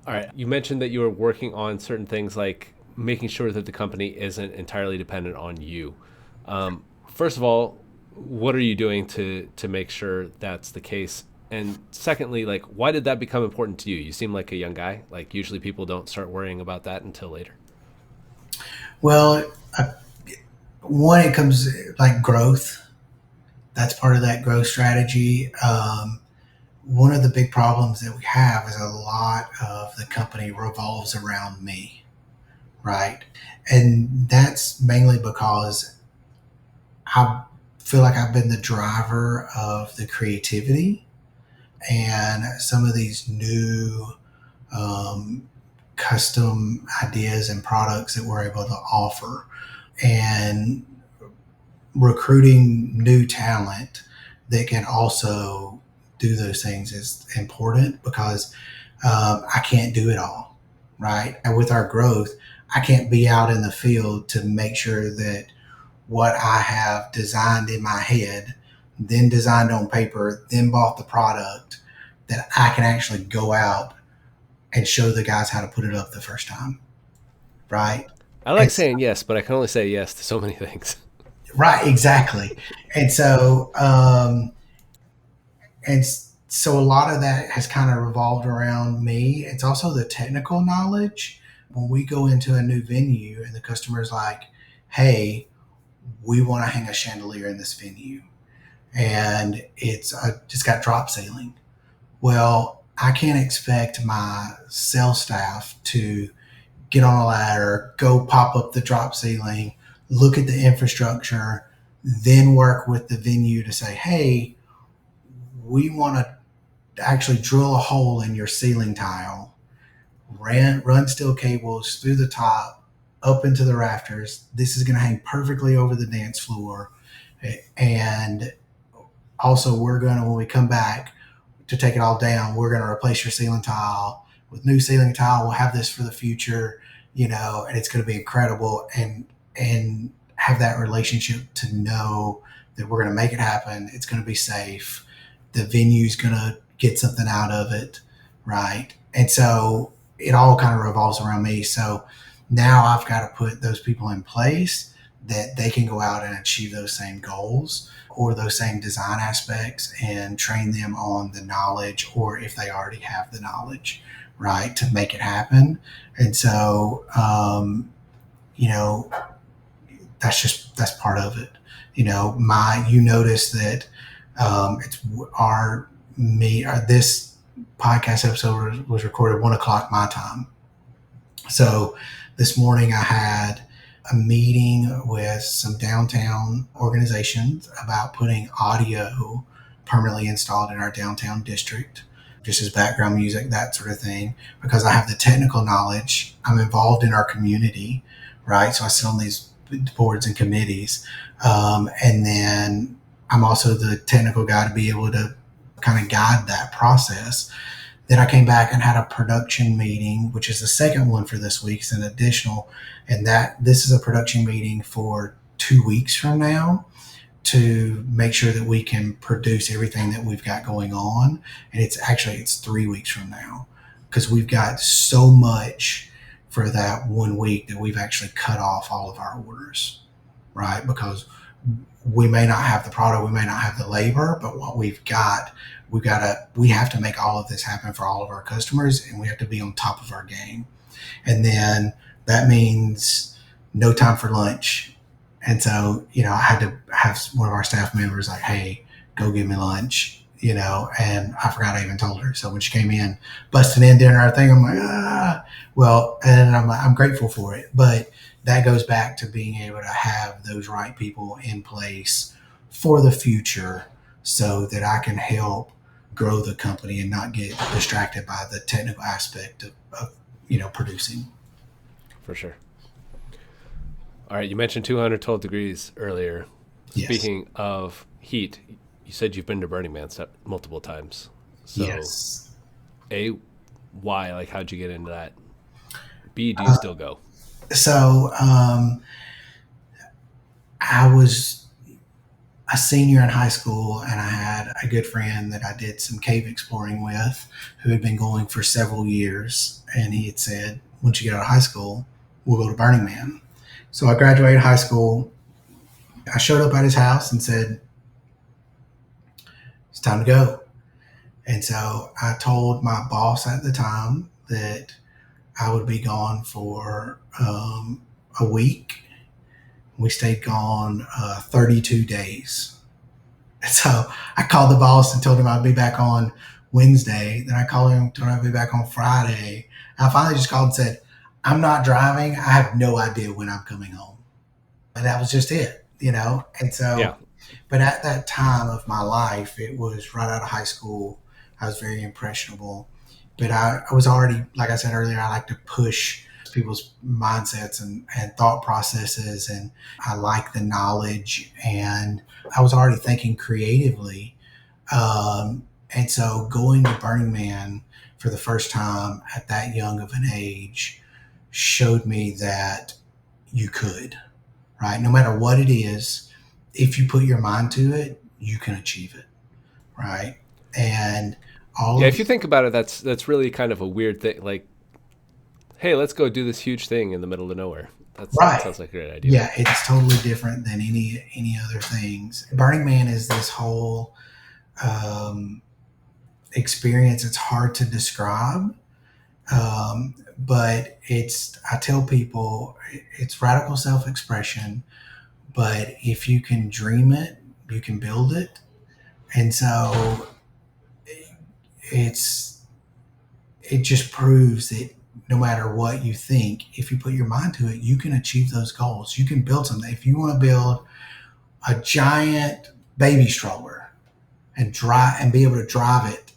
All right. You mentioned that you were working on certain things like making sure that the company isn't entirely dependent on you. First of all, what are you doing to make sure that's the case? And secondly, like, why did that become important to you? You seem like a young guy. Like, usually people don't start worrying about that until later. Well, one, it comes like growth. That's part of that growth strategy. One of the big problems that we have is a lot of the company revolves around me, right? And that's mainly because I feel like I've been the driver of the creativity and some of these new custom ideas and products that we're able to offer. And recruiting new talent that can also do those things is important, because I can't do it all, right? And with our growth, I can't be out in the field to make sure that what I have designed in my head, then designed on paper, then bought the product, that I can actually go out and show the guys how to put it up the first time, right? I like saying yes, but I can only say yes to so many things. Right, exactly. And so, so a lot of that has kind of revolved around me. It's also the technical knowledge. When we go into a new venue and the customer's like, hey, we want to hang a chandelier in this venue, and it's got drop ceiling. Well, I can't expect my sales staff to get on a ladder, go pop up the drop ceiling, look at the infrastructure, then work with the venue to say, hey, we want to actually drill a hole in your ceiling tile run steel cables through the top, up into the rafters. This is going to hang perfectly over the dance floor. And also, we're going to, when we come back to take it all down, we're going to replace your ceiling tile with new ceiling tile. We'll have this for the future, and it's going to be incredible. And have that relationship to know that we're going to make it happen. It's going to be safe. The venue's going to get something out of it, right? And so it all kind of revolves around me. So now I've got to put those people in place that they can go out and achieve those same goals or those same design aspects and train them on the knowledge, or if they already have the knowledge, right, to make it happen. And so, that's part of it. You notice that this podcast episode was recorded 1:00 my time. So this morning I had a meeting with some downtown organizations about putting audio permanently installed in our downtown district, just as background music, that sort of thing, because I have the technical knowledge. I'm involved in our community, right? So I sit on these boards and committees. And then I'm also the technical guy to be able to kind of guide that process. Then I came back and had a production meeting, which is the second one for this week. It's an additional, and this is a production meeting for 2 weeks from now to make sure that we can produce everything that we've got going on. And it's 3 weeks from now, because we've got so much for that 1 week that we've actually cut off all of our orders, right? Because we may not have the product, we may not have the labor, but what we have to make all of this happen for all of our customers, and we have to be on top of our game. And then that means no time for lunch. And so, I had to have one of our staff members like, hey, go get me lunch, and I forgot I even told her. So when she came in, busting in during our thing, I'm like, well, and I'm grateful for it. But that goes back to being able to have those right people in place for the future so that I can help grow the company and not get distracted by the technical aspect of producing. For sure. All right. You mentioned 212 degrees earlier. Yes. Speaking of heat, you said you've been to Burning Man multiple times. So, yes. A, why? Like, how'd you get into that? B, do you still go? So, I was a senior in high school, and I had a good friend that I did some cave exploring with who had been going for several years. And he had said, once you get out of high school, we'll go to Burning Man. So I graduated high school. I showed up at his house and said, it's time to go. And so I told my boss at the time that I would be gone for a week. We stayed gone 32 days. And so I called the boss and told him I'd be back on Wednesday. Then I called him and told him I'd be back on Friday. I finally just called and said, I'm not driving. I have no idea when I'm coming home. And that was just it, And so, yeah. But at that time of my life, it was right out of high school. I was very impressionable. But I was already, like I said earlier, I like to push people's mindsets and thought processes, and I like the knowledge, and I was already thinking creatively. And so going to Burning Man for the first time at that young of an age showed me that you could, right? No matter what it is, if you put your mind to it, you can achieve it, right? And if you think about it, that's really kind of a weird thing. Like, hey, let's go do this huge thing in the middle of nowhere. That sounds like a great idea. Yeah, it's totally different than any other things. Burning Man is this whole experience. It's hard to describe, but I tell people it's radical self-expression, but if you can dream it, you can build it. And so it just proves that no matter what you think, if you put your mind to it, you can achieve those goals. You can build something. If you want to build a giant baby stroller and be able to drive it,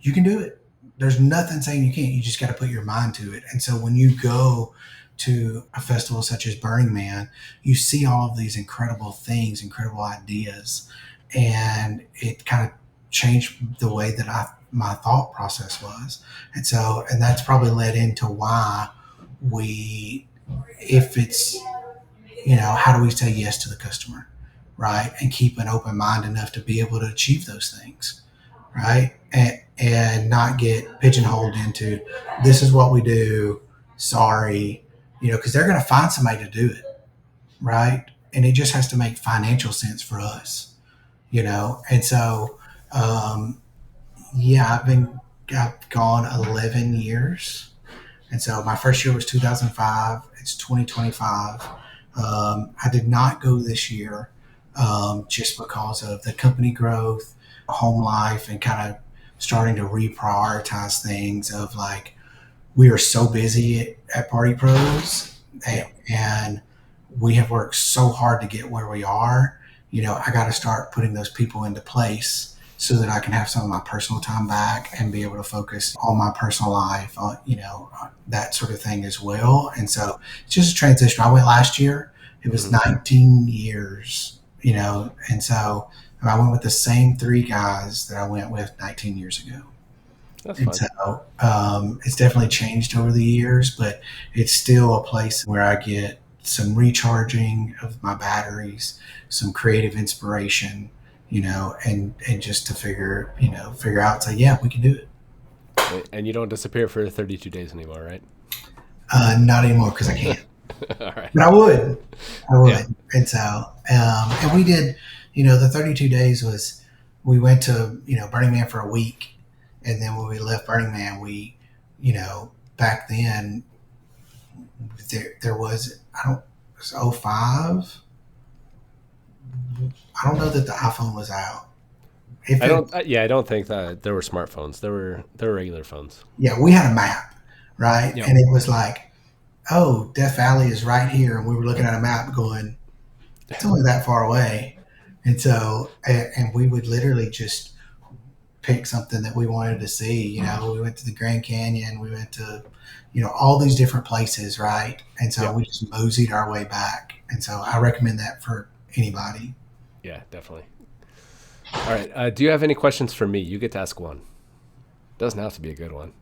you can do it. there's nothing saying you can't. You just got to put your mind to it. And so when you go to a festival such as Burning Man, you see all of these incredible things, incredible ideas, and it kind of changed the way that my thought process was. And that's probably led into why we, if it's, how do we say yes to the customer, right? And keep an open mind enough to be able to achieve those things, right? And not get pigeonholed into this is what we do. Sorry, because they're going to find somebody to do it, right? And it just has to make financial sense for us, And so, yeah, I've gone 11 years. And so my first year was 2005. It's 2025. I did not go this year just because of the company growth, home life, and kind of starting to reprioritize things of like, we are so busy at PartyPros and we have worked so hard to get where we are. I got to start putting those people into place so that I can have some of my personal time back and be able to focus on my personal life, on, that sort of thing as well. And so it's just a transition. I went last year. It was 19 years, and so I went with the same 3 guys that I went with 19 years ago. That's and fun. So it's definitely changed over the years, but it's still a place where I get some recharging of my batteries, some creative inspiration, and just to figure out, say, yeah, we can do it. And you don't disappear for 32 days anymore, right? Not anymore because I can't. All right. But I would. Yeah. And so, and we did, the 32 days was, we went to, Burning Man for a week. And then when we left Burning Man, we, back then there was, it was 05. I don't know that the iPhone was out. I don't think that there were smartphones. There were regular phones. Yeah, we had a map, right? Yep. And it was like, oh, Death Valley is right here. And we were looking at a map going, it's only that far away. And so, and we would literally just pick something that we wanted to see. We went to the Grand Canyon. We went to, all these different places, right? And so we just moseyed our way back. And so I recommend that for anybody. Yeah, definitely. All right. Do you have any questions for me? You get to ask one. Doesn't have to be a good one.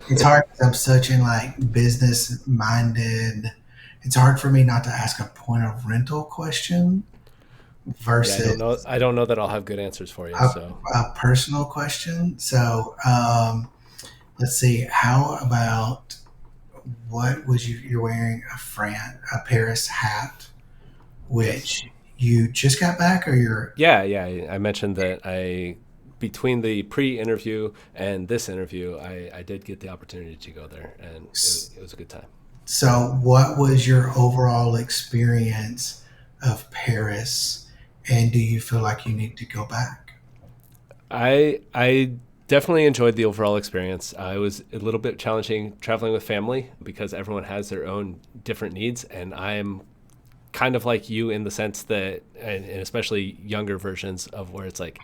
It's hard because I'm such in business minded. It's hard for me not to ask a point of rental question versus I don't know that I'll have good answers for you. A personal question. So let's see. How about, what was you're wearing a Paris hat, which you just got back, or you're? Yeah. I mentioned that between the pre-interview and this interview, I did get the opportunity to go there, and it was a good time. So what was your overall experience of Paris, and do you feel like you need to go back? I definitely enjoyed the overall experience. It was a little bit challenging traveling with family because everyone has their own different needs, and I'm kind of like you in the sense that, and especially younger versions of where it's like,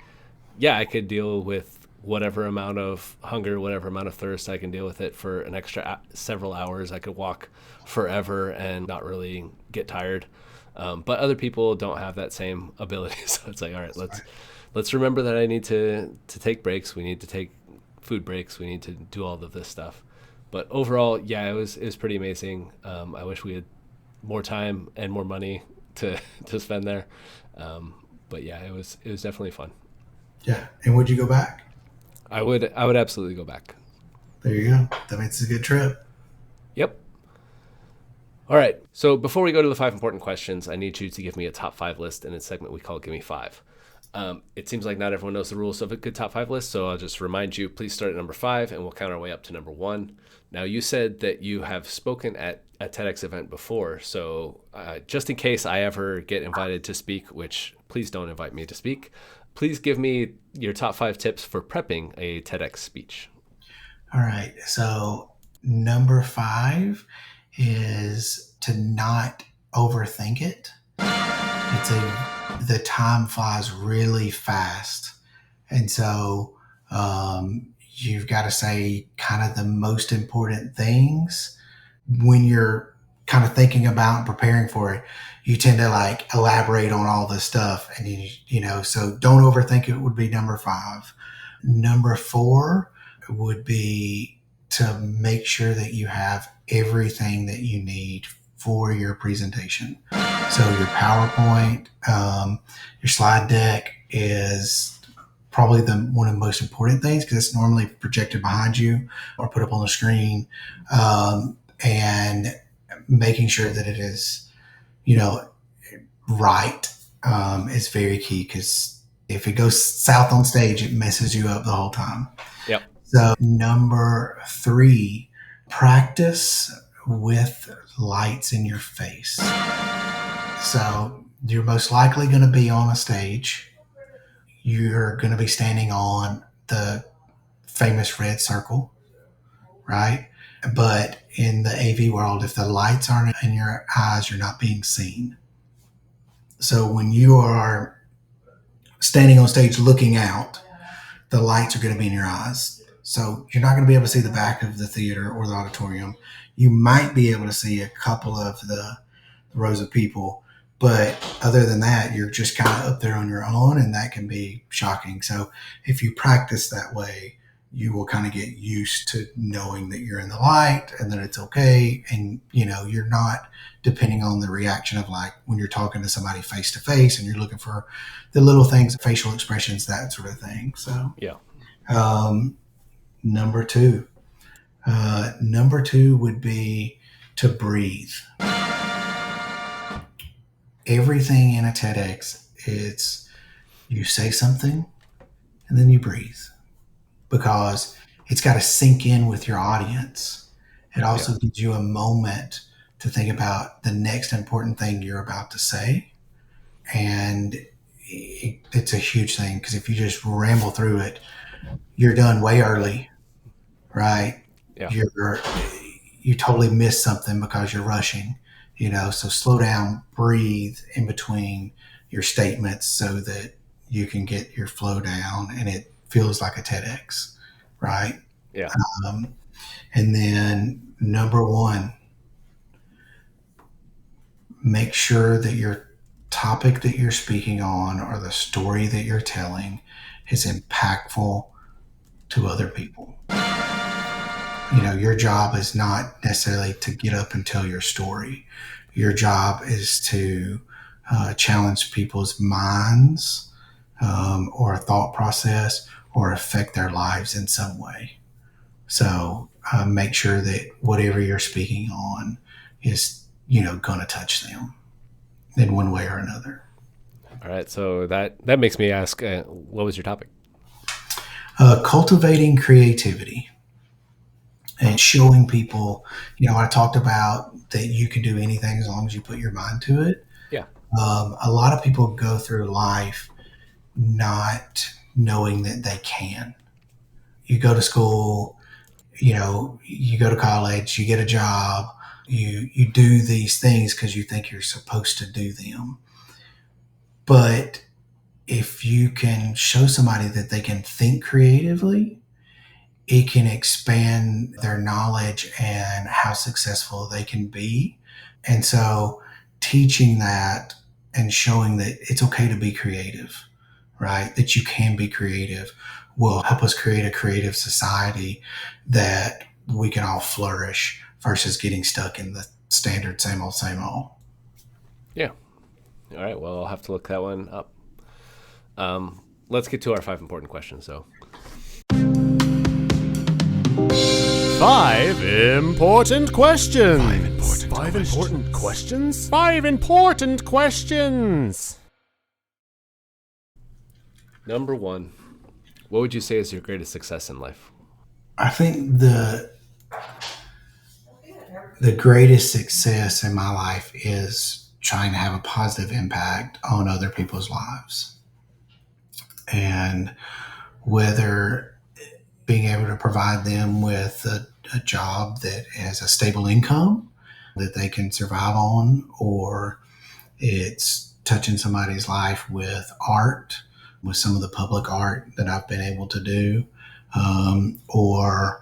yeah, I could deal with whatever amount of hunger, whatever amount of thirst, I can deal with it for an extra several hours. I could walk forever and not really get tired. But other people don't have that same ability. So it's like, all right, let's remember that I need to take breaks. We need to take food breaks. We need to do all of this stuff. But overall, yeah, it was pretty amazing. I wish we had more time and more money to spend there. But yeah, it was definitely fun. Yeah. And would you go back? I would absolutely go back. There you go. That means it's a good trip. Yep. All right. So before we go to the 5 important questions, I need you to give me a top 5 list in a segment we call Give Me 5. It seems like not everyone knows the rules of a good top 5 list, so I'll just remind you, please start at number 5 and we'll count our way up to number 1. Now, you said that you have spoken at a TEDx event before, so just in case I ever get invited to speak, which please don't invite me to speak, please give me your top 5 tips for prepping a TEDx speech. All right. So number 5 is to not overthink it. The time flies really fast. And so You've got to say kind of the most important things when you're kind of thinking about and preparing for it. You tend to like elaborate on all this stuff, and so don't overthink it. Would be number 5. Number 4 would be to make sure that you have everything that you need for your presentation. So your PowerPoint, your slide deck is probably one of the most important things because it's normally projected behind you or put up on the screen, and making sure that it is, right, is very key, because if it goes south on stage, it messes you up the whole time. Yep. So number 3, practice with lights in your face. So you're most likely going to be on a stage. You're going to be standing on the famous red circle, right? But in the AV world, if the lights aren't in your eyes, you're not being seen. So when you are standing on stage looking out, the lights are going to be in your eyes. So you're not going to be able to see the back of the theater or the auditorium. You might be able to see a couple of the rows of people, but other than that, you're just kind of up there on your own, and that can be shocking. So if you practice that way, you will kind of get used to knowing that you're in the light and that it's okay. And, you're not depending on the reaction of like when you're talking to somebody face to face and you're looking for the little things, facial expressions, that sort of thing. So, Yeah. Number 2 would be to breathe. Everything in a TEDx, it's you say something and then you breathe, because it's got to sink in with your audience. It also gives you a moment to think about the next important thing you're about to say. And it's a huge thing, because if you just ramble through it, you're done way early, right? Yeah. You totally miss something because you're rushing, so slow down, breathe in between your statements so that you can get your flow down and it feels like a TEDx, right? Yeah. And then number 1, make sure that your topic that you're speaking on or the story that you're telling is impactful to other people. Your job is not necessarily to get up and tell your story. Your job is to challenge people's minds, or a thought process, or affect their lives in some way. So make sure that whatever you're speaking on is, going to touch them in one way or another. All right. So that makes me ask, what was your topic? Cultivating creativity and showing people, I talked about that you can do anything as long as you put your mind to it. Yeah. A lot of people go through life not knowing that they can. You go to school, you go to college, you get a job, you do these things because you think you're supposed to do them. But if you can show somebody that they can think creatively, it can expand their knowledge and how successful they can be. And so teaching that and showing that it's okay to be creative, right? That you can be creative will help us create a creative society that we can all flourish versus getting stuck in the standard same old, same old. Yeah. All right. Well, I'll have to look that one up. Let's get to our 5 important questions, though. 5 important questions. 5 important questions. 5 important questions. Number 1, what would you say is your greatest success in life? I think the greatest success in my life is trying to have a positive impact on other people's lives. And whether being able to provide them with a job that has a stable income that they can survive on, or it's touching somebody's life with art, with some of the public art that I've been able to do, or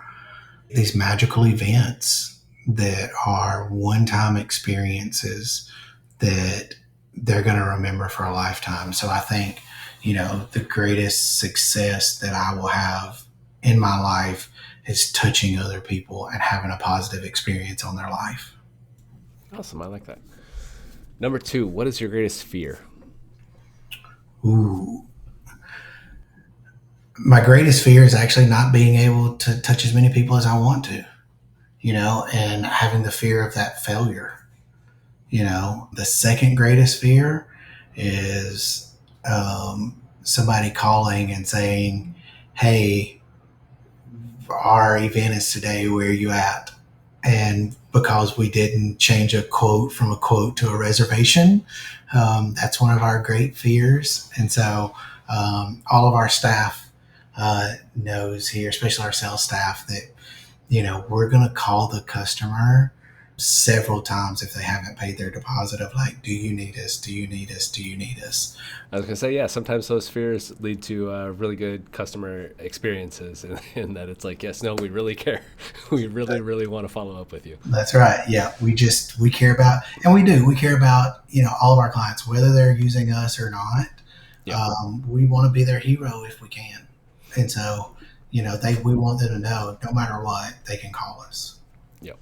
these magical events that are one-time experiences that they're going to remember for a lifetime. So I think, the greatest success that I will have in my life is touching other people and having a positive experience on their life. Awesome. I like that. Number 2, what is your greatest fear? Ooh. My greatest fear is actually not being able to touch as many people as I want to, and having the fear of that failure. The second greatest fear is somebody calling and saying, "Hey, our event is today. Where are you at?" And because we didn't change a quote from a quote to a reservation, that's one of our great fears. And so all of our staff knows here, especially our sales staff, that we're going to call the customer several times if they haven't paid their deposit of like, do you need us? Do you need us? Do you need us? I was going to say, yeah, sometimes those fears lead to really good customer experiences in that it's like, yes, no, we really care. We really, really want to follow up with you. That's right. Yeah. We care about, and we care about, all of our clients, whether they're using us or not. Yeah. We want to be their hero if we can. And so, we want them to know no matter what, they can call us. Yep.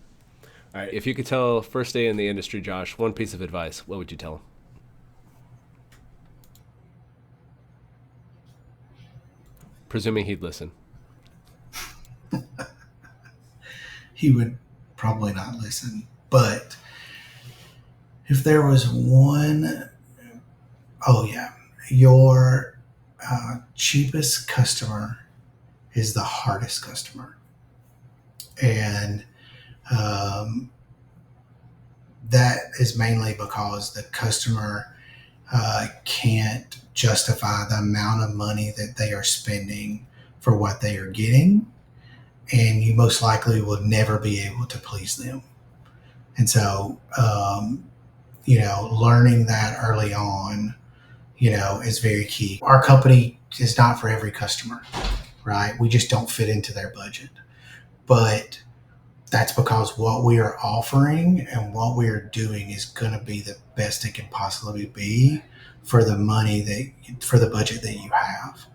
All right. If you could tell first day in the industry, Josh, one piece of advice, what would you tell him? Presuming he'd listen. He would probably not listen. But if there was one, your cheapest customer is the hardest customer. And that is mainly because the customer can't justify the amount of money that they are spending for what they are getting. And you most likely will never be able to please them. And so, learning that early on, is very key. Our company is not for every customer, right? We just don't fit into their budget. But that's because what we are offering and what we are doing is going to be the best it can possibly be for the for the budget that you have,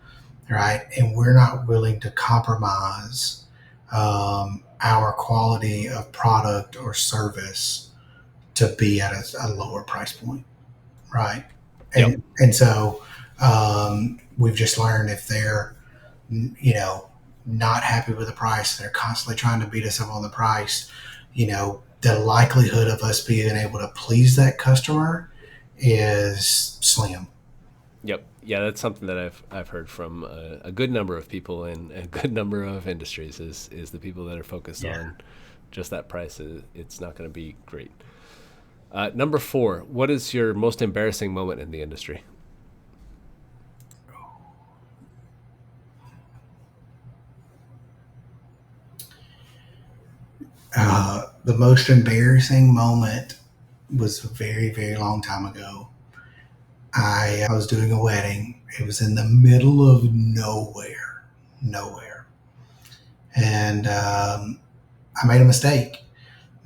right? And we're not willing to compromise our quality of product or service to be at a lower price point, right? And so we've just learned if they're, not happy with the price, they're constantly trying to beat us up on the price, the likelihood of us being able to please that customer is slim. Yep. Yeah, that's something that I've heard from a good number of people in a good number of industries is the people that are focused on just that price. It's not going to be great. Number 4, what is your most embarrassing moment in the industry? The most embarrassing moment was a very, very long time ago. I was doing a wedding. It was in the middle of nowhere. And I made a mistake.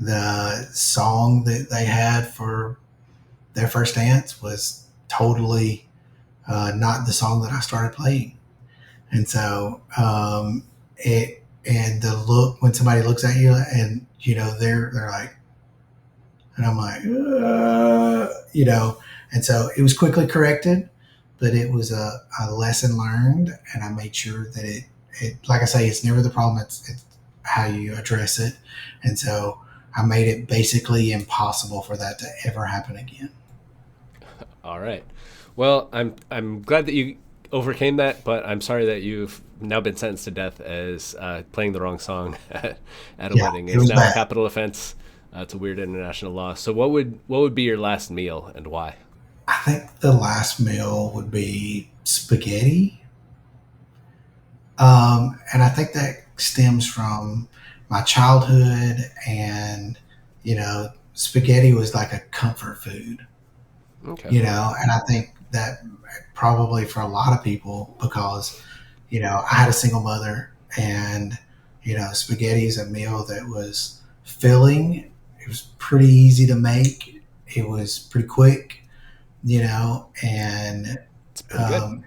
The song that they had for their first dance was totally not the song that I started playing. And so and the look when somebody looks at you and they're like, and I'm like, and so it was quickly corrected, but it was a lesson learned, and I made sure that it like I say, it's never the problem, it's how you address it. And so I made it basically impossible for that to ever happen again. All right. Well, I'm glad that you overcame that, but I'm sorry that you've now been sentenced to death as playing the wrong song at a wedding. It's now a capital offense. It's a weird international law. So what would be your last meal and why? I think the last meal would be spaghetti. And I think that stems from my childhood, and spaghetti was like a comfort food. Okay. And I think that probably for a lot of people, because I had a single mother, And, spaghetti is a meal that was filling. It was pretty easy to make. It was pretty quick, and It's pretty good.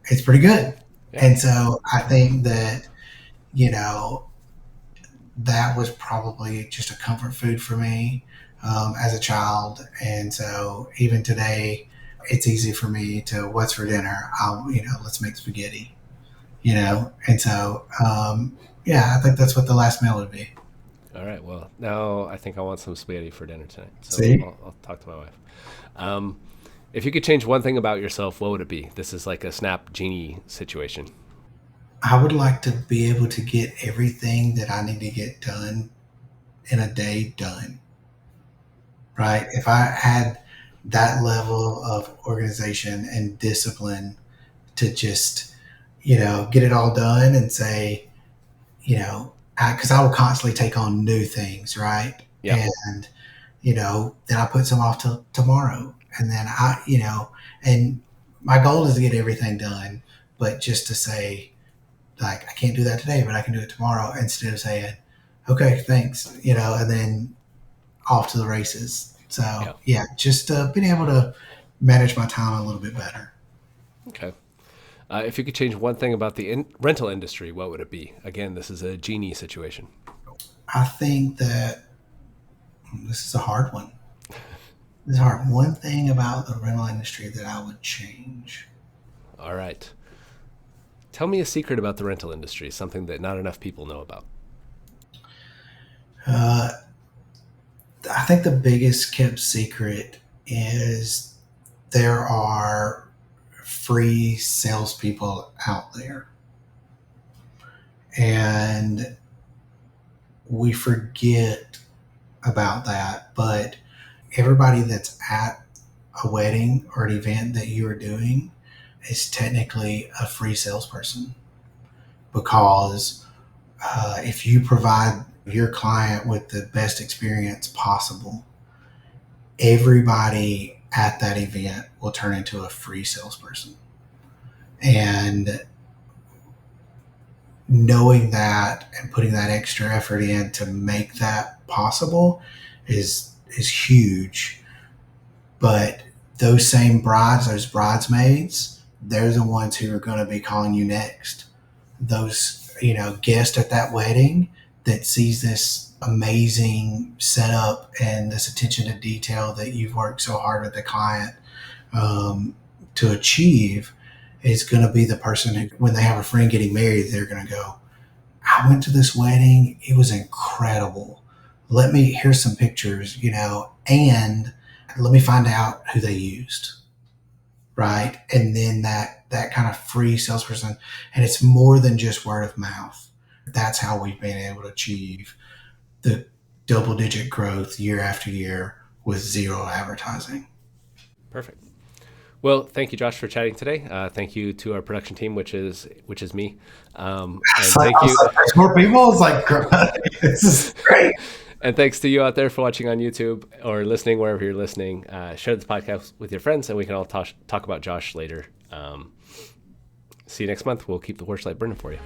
it's pretty good. Yeah. And so I think that, you know, that was probably just a comfort food for me as a child. And so even today, it's easy for me to, what's for dinner? Let's make spaghetti, And so, yeah, I think that's what the last meal would be. All right. Well, now I think I want some spaghetti for dinner tonight. So See? I'll talk to my wife. If you could change one thing about yourself, what would it be? This is like a snap genie situation. I would like to be able to get everything that I need to get done in a day done. Right? If I had that level of organization and discipline to just, get it all done and say, because I will constantly take on new things, right? Yeah. And, then I put some off till tomorrow. And then and my goal is to get everything done, but just to say, like, I can't do that today, but I can do it tomorrow, instead of saying, okay, thanks, and then off to the races. So yeah, just being able to manage my time a little bit better. Okay. If you could change one thing about the rental industry, what would it be? Again, this is a genie situation. I think that this is a hard one. This is hard. One thing about the rental industry that I would change. All right. Tell me a secret about the rental industry, something that not enough people know about. I think the biggest kept secret is there are free salespeople out there. And we forget about that. But everybody that's at a wedding or an event that you are doing is technically a free salesperson, because if you provide your client with the best experience possible, everybody at that event will turn into a free salesperson. And knowing that and putting that extra effort in to make that possible is huge. But those same brides, those bridesmaids, they're the ones who are going to be calling you next. Those, guest at that wedding that sees this amazing setup and this attention to detail that you've worked so hard with the client to achieve, is going to be the person who, when they have a friend getting married, they're going to go, I went to this wedding. It was incredible. Here's some pictures, and let me find out who they used. Right. And then that kind of free salesperson, and it's more than just word of mouth. That's how we've been able to achieve the double-digit growth year after year with zero advertising. Perfect. Well, thank you, Josh, for chatting today. Thank you to our production team, which is me. And thank you. There's more people. It's like, this is great. And thanks to you out there for watching on YouTube or listening wherever you're listening. Share this podcast with your friends, and we can all talk about Josh later. See you next month. We'll keep the torchlight burning for you.